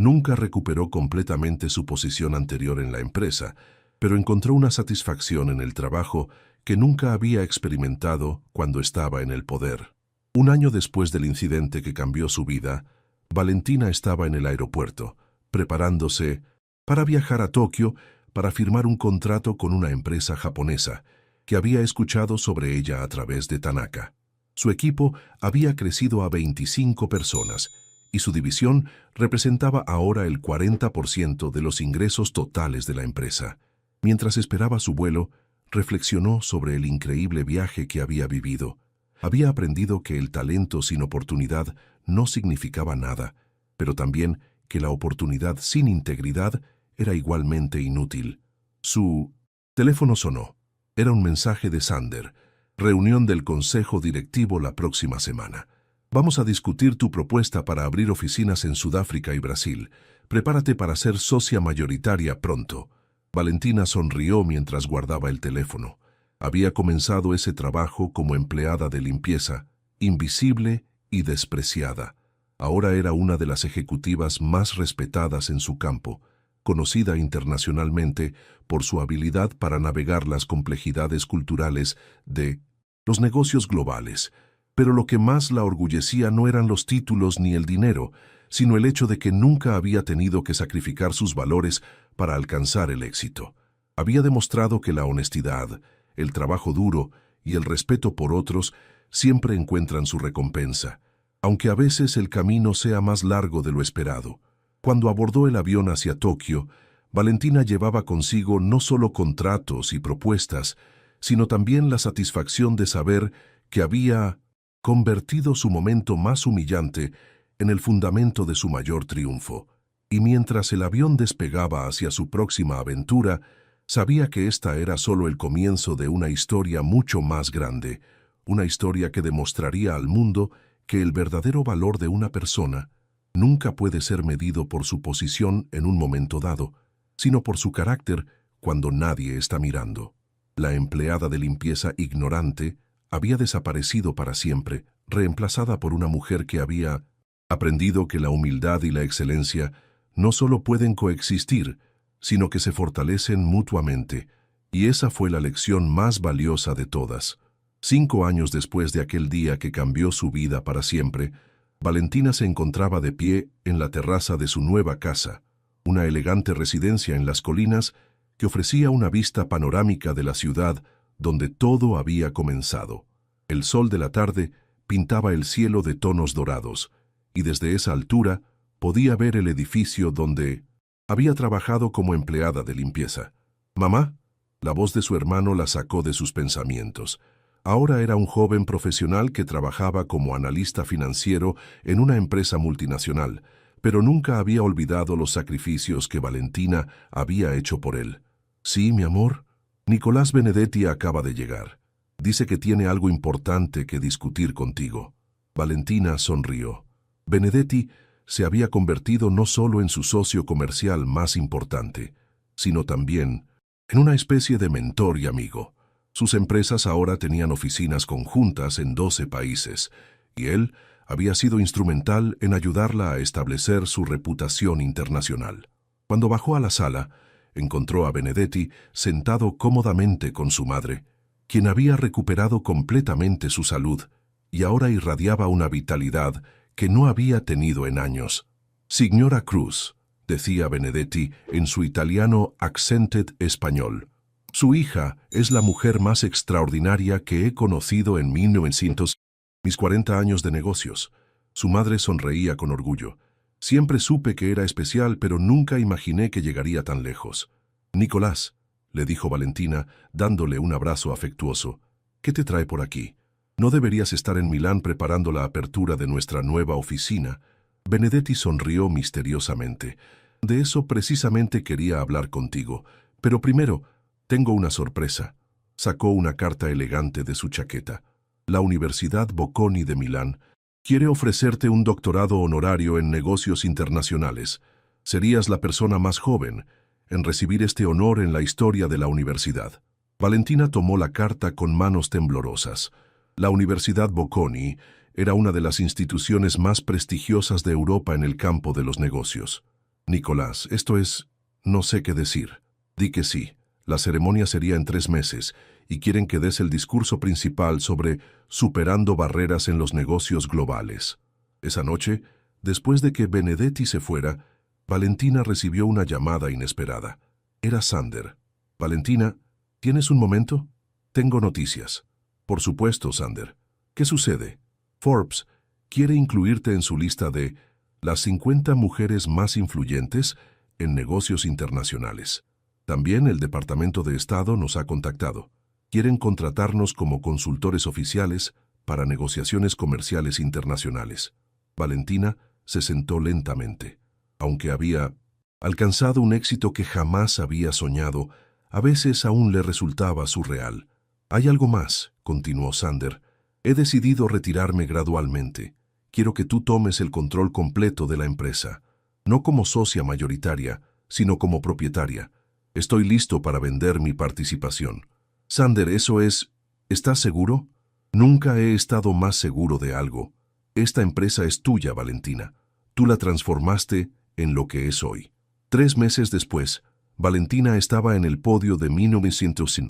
Nunca recuperó completamente su posición anterior en la empresa, pero encontró una satisfacción en el trabajo que nunca había experimentado cuando estaba en el poder. Un año después del incidente que cambió su vida, Valentina estaba en el aeropuerto, preparándose para viajar a Tokio para firmar un contrato con una empresa japonesa que había escuchado sobre ella a través de Tanaka. Su equipo había crecido a 25 personas y su división representaba ahora el 40% de los ingresos totales de la empresa. Mientras esperaba su vuelo, reflexionó sobre el increíble viaje que había vivido. Había aprendido que el talento sin oportunidad no significaba nada, pero también que la oportunidad sin integridad era igualmente inútil. Su teléfono sonó. Era un mensaje de Sander. Reunión del Consejo Directivo la próxima semana. Vamos a discutir tu propuesta para abrir oficinas en Sudáfrica y Brasil. Prepárate para ser socia mayoritaria pronto. Valentina sonrió mientras guardaba el teléfono. Había comenzado ese trabajo como empleada de limpieza, invisible y despreciada. Ahora era una de las ejecutivas más respetadas en su campo, conocida internacionalmente por su habilidad para navegar las complejidades culturales de los negocios globales. Pero lo que más la orgullecía no eran los títulos ni el dinero, sino el hecho de que nunca había tenido que sacrificar sus valores para alcanzar el éxito. Había demostrado que la honestidad, el trabajo duro y el respeto por otros siempre encuentran su recompensa, aunque a veces el camino sea más largo de lo esperado. Cuando abordó el avión hacia Tokio, Valentina llevaba consigo no solo contratos y propuestas, sino también la satisfacción de saber que había convertido su momento más humillante en el fundamento de su mayor triunfo. Y mientras el avión despegaba hacia su próxima aventura, sabía que esta era solo el comienzo de una historia mucho más grande, una historia que demostraría al mundo que el verdadero valor de una persona nunca puede ser medido por su posición en un momento dado, sino por su carácter cuando nadie está mirando. La empleada de limpieza ignorante había desaparecido para siempre, reemplazada por una mujer que había aprendido que la humildad y la excelencia no solo pueden coexistir, sino que se fortalecen mutuamente, y esa fue la lección más valiosa de todas. 5 años después de aquel día que cambió su vida para siempre, Valentina se encontraba de pie en la terraza de su nueva casa, una elegante residencia en las colinas que ofrecía una vista panorámica de la ciudad donde todo había comenzado. El sol de la tarde pintaba el cielo de tonos dorados, y desde esa altura podía ver el edificio donde había trabajado como empleada de limpieza. «Mamá», la voz de su hermano la sacó de sus pensamientos. Ahora era un joven profesional que trabajaba como analista financiero en una empresa multinacional, pero nunca había olvidado los sacrificios que Valentina había hecho por él. «Sí, mi amor, Nicolás Benedetti acaba de llegar. Dice que tiene algo importante que discutir contigo». Valentina sonrió. Benedetti se había convertido no solo en su socio comercial más importante, sino también en una especie de mentor y amigo. Sus empresas ahora tenían oficinas conjuntas en 12 países, y él había sido instrumental en ayudarla a establecer su reputación internacional. Cuando bajó a la sala, encontró a Benedetti sentado cómodamente con su madre, quien había recuperado completamente su salud y ahora irradiaba una vitalidad que no había tenido en años. «Signora Cruz», decía Benedetti en su italiano accented español. «Su hija es la mujer más extraordinaria que he conocido en 1900, mis 40 años de negocios». Su madre sonreía con orgullo. «Siempre supe que era especial, pero nunca imaginé que llegaría tan lejos». «Nicolás», le dijo Valentina, dándole un abrazo afectuoso, «¿qué te trae por aquí? ¿No deberías estar en Milán preparando la apertura de nuestra nueva oficina?» Benedetti sonrió misteriosamente. «De eso precisamente quería hablar contigo, pero primero tengo una sorpresa». Sacó una carta elegante de su chaqueta. «La Universidad Bocconi de Milán quiere ofrecerte un doctorado honorario en negocios internacionales. Serías la persona más joven en recibir este honor en la historia de la universidad». Valentina tomó la carta con manos temblorosas. La Universidad Bocconi era una de las instituciones más prestigiosas de Europa en el campo de los negocios. Nicolás, esto es... no sé qué decir. Di que sí. La ceremonia sería en 3 meses y quieren que des el discurso principal sobre superando barreras en los negocios globales. Esa noche, después de que Benedetti se fuera, Valentina recibió una llamada inesperada. Era Sander. Valentina, ¿tienes un momento? Tengo noticias. Por supuesto, Sander. ¿Qué sucede? Forbes quiere incluirte en su lista de las 50 mujeres más influyentes en negocios internacionales. También el Departamento de Estado nos ha contactado. Quieren contratarnos como consultores oficiales para negociaciones comerciales internacionales. Valentina se sentó lentamente. Aunque había alcanzado un éxito que jamás había soñado, a veces aún le resultaba surreal. Hay algo más, continuó Sander. He decidido retirarme gradualmente. Quiero que tú tomes el control completo de la empresa, no como socia mayoritaria, sino como propietaria. Estoy listo para vender mi participación. Sander, eso es... ¿Estás seguro? Nunca he estado más seguro de algo. Esta empresa es tuya, Valentina. Tú la transformaste en lo que es hoy. 3 meses después, Valentina estaba en el podio de 1900,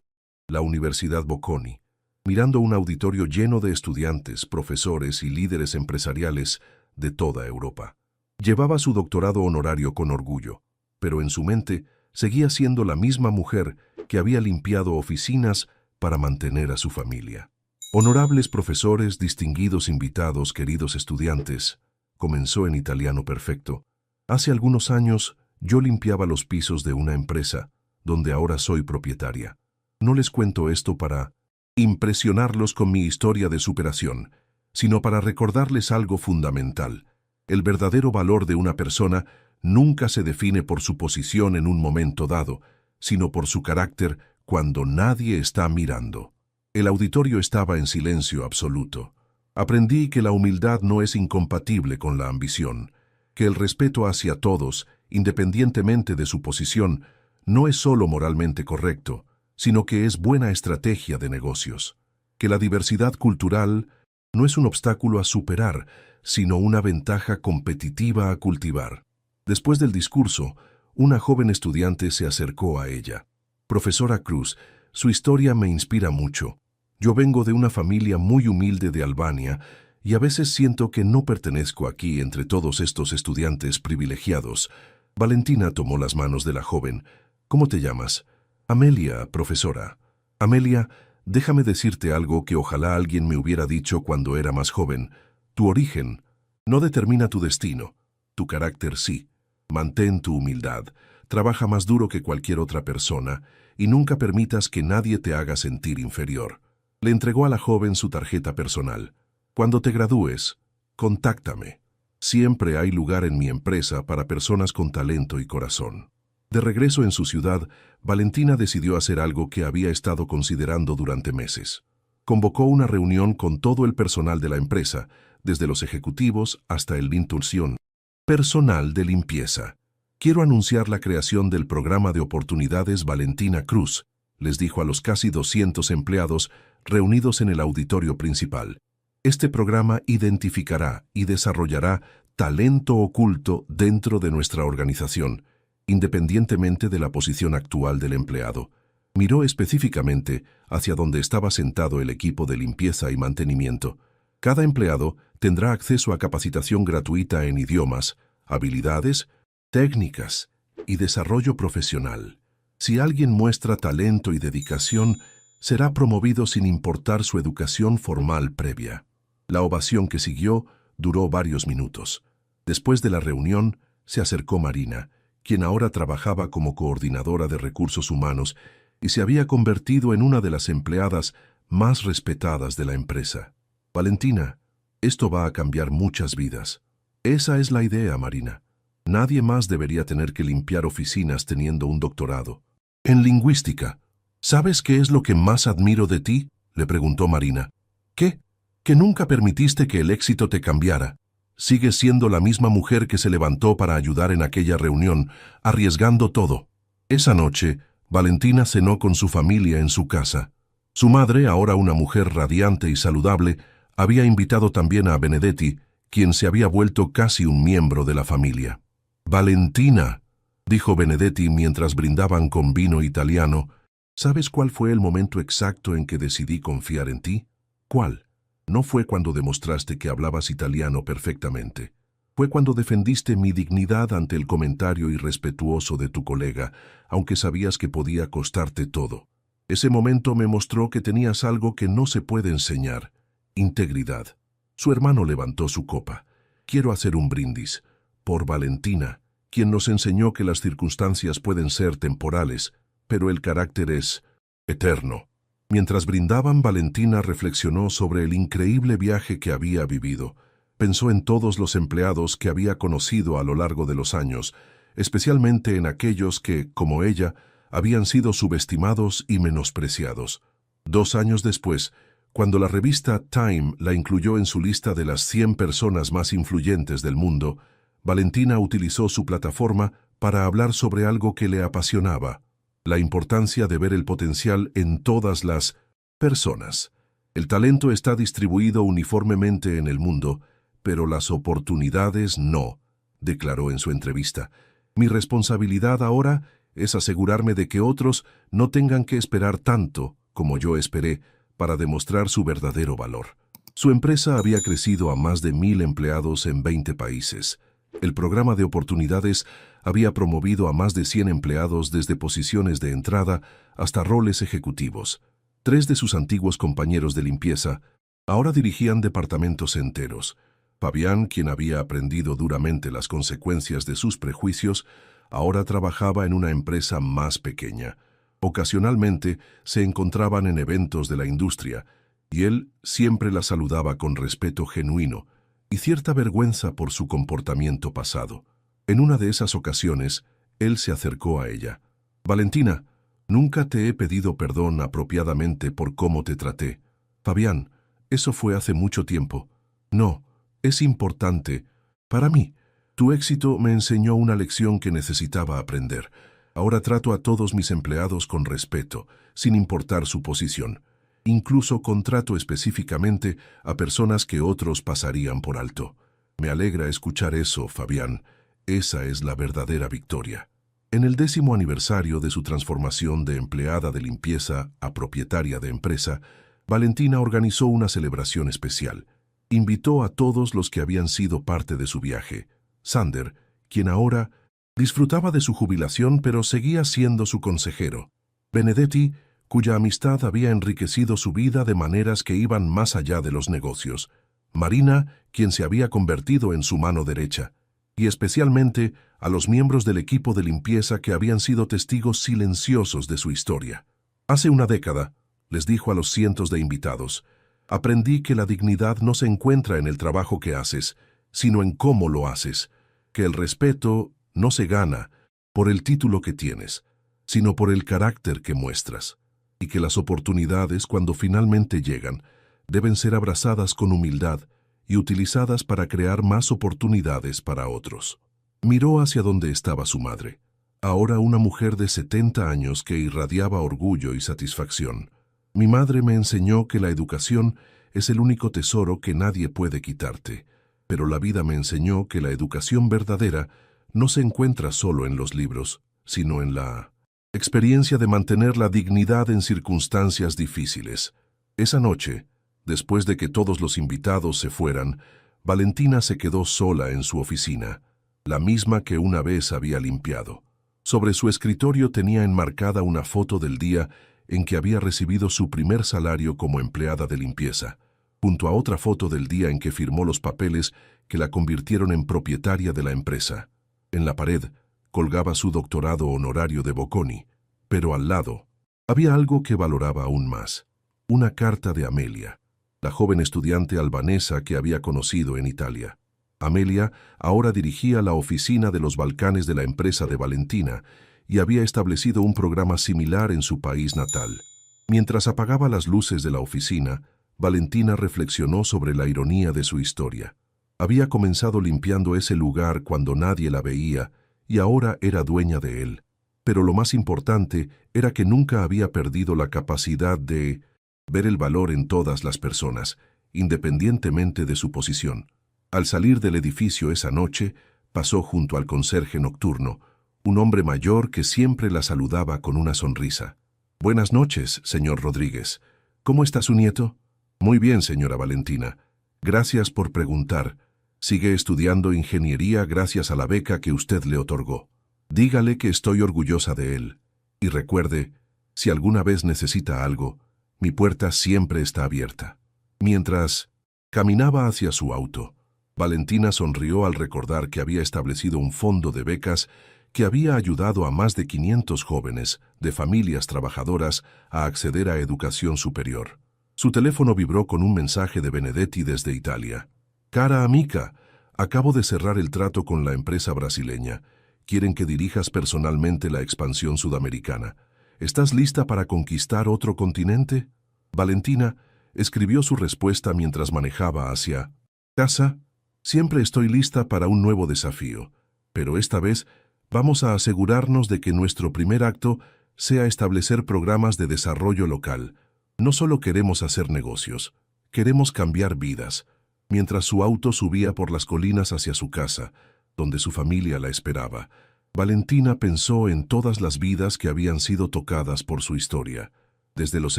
la Universidad Bocconi, mirando un auditorio lleno de estudiantes, profesores y líderes empresariales de toda Europa. Llevaba su doctorado honorario con orgullo, pero en su mente seguía siendo la misma mujer que había limpiado oficinas para mantener a su familia. Honorables profesores, distinguidos invitados, queridos estudiantes, comenzó en italiano perfecto. Hace algunos años yo limpiaba los pisos de una empresa, donde ahora soy propietaria. No les cuento esto para impresionarlos con mi historia de superación, sino para recordarles algo fundamental. El verdadero valor de una persona nunca se define por su posición en un momento dado, sino por su carácter cuando nadie está mirando. El auditorio estaba en silencio absoluto. Aprendí que la humildad no es incompatible con la ambición, que el respeto hacia todos, independientemente de su posición, no es solo moralmente correcto, sino que es buena estrategia de negocios, que la diversidad cultural no es un obstáculo a superar, sino una ventaja competitiva a cultivar. Después del discurso, una joven estudiante se acercó a ella. Profesora Cruz, su historia me inspira mucho. Yo vengo de una familia muy humilde de Albania y a veces siento que no pertenezco aquí entre todos estos estudiantes privilegiados. Valentina tomó las manos de la joven. ¿Cómo te llamas? Amelia, profesora. Amelia, déjame decirte algo que ojalá alguien me hubiera dicho cuando era más joven. Tu origen no determina tu destino. Tu carácter sí. Mantén tu humildad. Trabaja más duro que cualquier otra persona y nunca permitas que nadie te haga sentir inferior. Le entregó a la joven su tarjeta personal. Cuando te gradúes, contáctame. Siempre hay lugar en mi empresa para personas con talento y corazón. De regreso en su ciudad, Valentina decidió hacer algo que había estado considerando durante meses. Convocó una reunión con todo el personal de la empresa, desde los ejecutivos hasta el intrusión. Personal de limpieza. Quiero anunciar la creación del programa de oportunidades Valentina Cruz, les dijo a los casi 200 empleados reunidos en el auditorio principal. Este programa identificará y desarrollará talento oculto dentro de nuestra organización, independientemente de la posición actual del empleado. Miró específicamente hacia donde estaba sentado el equipo de limpieza y mantenimiento. Cada empleado tendrá acceso a capacitación gratuita en idiomas, habilidades, técnicas y desarrollo profesional. Si alguien muestra talento y dedicación, será promovido sin importar su educación formal previa. La ovación que siguió duró varios minutos. Después de la reunión, se acercó Marina, quien ahora trabajaba como coordinadora de recursos humanos y se había convertido en una de las empleadas más respetadas de la empresa. Valentina, esto va a cambiar muchas vidas. Esa es la idea, Marina. Nadie más debería tener que limpiar oficinas teniendo un doctorado. En lingüística, ¿sabes qué es lo que más admiro de ti?, le preguntó Marina. ¿Qué? Que nunca permitiste que el éxito te cambiara. Sigues siendo la misma mujer que se levantó para ayudar en aquella reunión, arriesgando todo. Esa noche, Valentina cenó con su familia en su casa. Su madre, ahora una mujer radiante y saludable, había invitado también a Benedetti, quien se había vuelto casi un miembro de la familia. Valentina, dijo Benedetti mientras brindaban con vino italiano, ¿sabes cuál fue el momento exacto en que decidí confiar en ti? ¿Cuál? No fue cuando demostraste que hablabas italiano perfectamente. Fue cuando defendiste mi dignidad ante el comentario irrespetuoso de tu colega, aunque sabías que podía costarte todo. Ese momento me mostró que tenías algo que no se puede enseñar: integridad. Su hermano levantó su copa. Quiero hacer un brindis por Valentina, quien nos enseñó que las circunstancias pueden ser temporales, pero el carácter es eterno. Mientras brindaban, Valentina reflexionó sobre el increíble viaje que había vivido. Pensó en todos los empleados que había conocido a lo largo de los años, especialmente en aquellos que, como ella, habían sido subestimados y menospreciados. 2 años después, cuando la revista Time la incluyó en su lista de las 100 personas más influyentes del mundo, Valentina utilizó su plataforma para hablar sobre algo que le apasionaba: la importancia de ver el potencial en todas las personas. El talento está distribuido uniformemente en el mundo, pero las oportunidades no, declaró en su entrevista. Mi responsabilidad ahora es asegurarme de que otros no tengan que esperar tanto como yo esperé para demostrar su verdadero valor. Su empresa había crecido a más de 1,000 empleados en 20 países. El programa de oportunidades había promovido a más de 100 empleados desde posiciones de entrada hasta roles ejecutivos. 3 de sus antiguos compañeros de limpieza ahora dirigían departamentos enteros. Fabián, quien había aprendido duramente las consecuencias de sus prejuicios, ahora trabajaba en una empresa más pequeña. Ocasionalmente se encontraban en eventos de la industria, y él siempre la saludaba con respeto genuino y cierta vergüenza por su comportamiento pasado. En una de esas ocasiones, él se acercó a ella. Valentina, nunca te he pedido perdón apropiadamente por cómo te traté. Fabián, eso fue hace mucho tiempo. No, es importante. Para mí, tu éxito me enseñó una lección que necesitaba aprender. Ahora trato a todos mis empleados con respeto, sin importar su posición. Incluso contrato específicamente a personas que otros pasarían por alto. Me alegra escuchar eso, Fabián. Esa es la verdadera victoria. En el 10º aniversario de su transformación de empleada de limpieza a propietaria de empresa, Valentina organizó una celebración especial. Invitó a todos los que habían sido parte de su viaje. Sander, quien ahora disfrutaba de su jubilación pero seguía siendo su consejero. Benedetti, cuya amistad había enriquecido su vida de maneras que iban más allá de los negocios. Marina, quien se había convertido en su mano derecha. Y especialmente a los miembros del equipo de limpieza que habían sido testigos silenciosos de su historia. Hace una década, les dijo a los cientos de invitados, aprendí que la dignidad no se encuentra en el trabajo que haces, sino en cómo lo haces, que el respeto no se gana por el título que tienes, sino por el carácter que muestras, y que las oportunidades, cuando finalmente llegan, deben ser abrazadas con humildad y utilizadas para crear más oportunidades para otros. Miró hacia donde estaba su madre, ahora una mujer de 70 años que irradiaba orgullo y satisfacción. Mi madre me enseñó que la educación es el único tesoro que nadie puede quitarte, pero la vida me enseñó que la educación verdadera no se encuentra solo en los libros, sino en la experiencia de mantener la dignidad en circunstancias difíciles. Esa noche, después de que todos los invitados se fueran, Valentina se quedó sola en su oficina, la misma que una vez había limpiado. Sobre su escritorio tenía enmarcada una foto del día en que había recibido su primer salario como empleada de limpieza, junto a otra foto del día en que firmó los papeles que la convirtieron en propietaria de la empresa. En la pared colgaba su doctorado honorario de Bocconi, pero al lado había algo que valoraba aún más: una carta de Amelia, la joven estudiante albanesa que había conocido en Italia. Amelia ahora dirigía la oficina de los Balcanes de la empresa de Valentina y había establecido un programa similar en su país natal. Mientras apagaba las luces de la oficina, Valentina reflexionó sobre la ironía de su historia. Había comenzado limpiando ese lugar cuando nadie la veía y ahora era dueña de él. Pero lo más importante era que nunca había perdido la capacidad de ver el valor en todas las personas, independientemente de su posición. Al salir del edificio esa noche, Pasó junto al conserje nocturno, un hombre mayor que siempre la saludaba con una sonrisa. «Buenas noches, señor Rodríguez. ¿Cómo está su nieto?» «Muy bien, señora Valentina. Gracias por preguntar. Sigue estudiando ingeniería gracias a la beca que usted le otorgó. Dígale que estoy orgullosa de él. Y recuerde, si alguna vez necesita algo, mi puerta siempre está abierta». Mientras caminaba hacia su auto, Valentina sonrió al recordar que había establecido un fondo de becas que había ayudado a más de 500 jóvenes de familias trabajadoras a acceder a educación superior. Su teléfono vibró con un mensaje de Benedetti desde Italia. «Cara amica, acabo de cerrar el trato con la empresa brasileña. Quieren que dirijas personalmente la expansión sudamericana. ¿Estás lista para conquistar otro continente?» Valentina escribió su respuesta mientras manejaba hacia casa. «Siempre estoy lista para un nuevo desafío, pero esta vez vamos a asegurarnos de que nuestro primer acto sea establecer programas de desarrollo local. No solo queremos hacer negocios, queremos cambiar vidas». Mientras su auto subía por las colinas hacia su casa, donde su familia la esperaba, Valentina pensó en todas las vidas que habían sido tocadas por su historia, desde los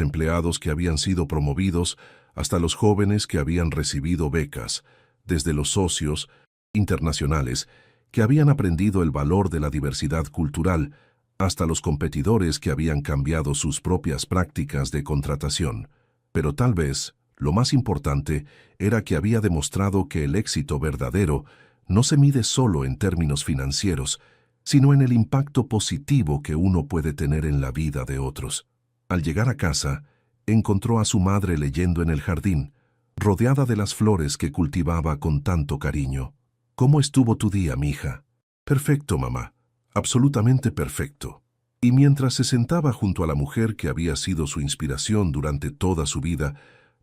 empleados que habían sido promovidos hasta los jóvenes que habían recibido becas, desde los socios internacionales que habían aprendido el valor de la diversidad cultural, hasta los competidores que habían cambiado sus propias prácticas de contratación. Pero tal vez, lo más importante era que había demostrado que el éxito verdadero no se mide solo en términos financieros, sino en el impacto positivo que uno puede tener en la vida de otros. Al llegar a casa, encontró a su madre leyendo en el jardín, rodeada de las flores que cultivaba con tanto cariño. «¿Cómo estuvo tu día, mija?» «Perfecto, mamá. Absolutamente perfecto». Y mientras se sentaba junto a la mujer que había sido su inspiración durante toda su vida,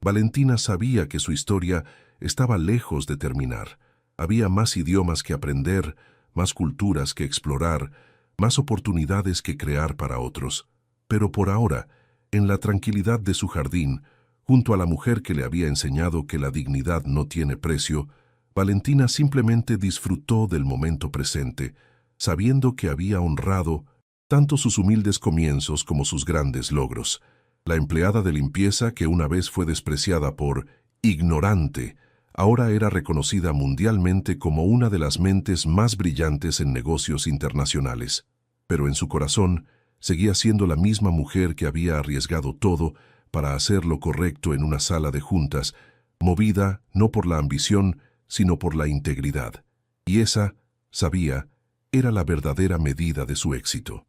Valentina sabía que su historia estaba lejos de terminar. Había más idiomas que aprender, más culturas que explorar, más oportunidades que crear para otros. Pero por ahora, en la tranquilidad de su jardín, junto a la mujer que le había enseñado que la dignidad no tiene precio, Valentina simplemente disfrutó del momento presente, sabiendo que había honrado tanto sus humildes comienzos como sus grandes logros. La empleada de limpieza, que una vez fue despreciada por ignorante, ahora era reconocida mundialmente como una de las mentes más brillantes en negocios internacionales. Pero en su corazón, seguía siendo la misma mujer que había arriesgado todo para hacer lo correcto en una sala de juntas, movida no por la ambición, sino por la integridad. Y esa, sabía, era la verdadera medida de su éxito.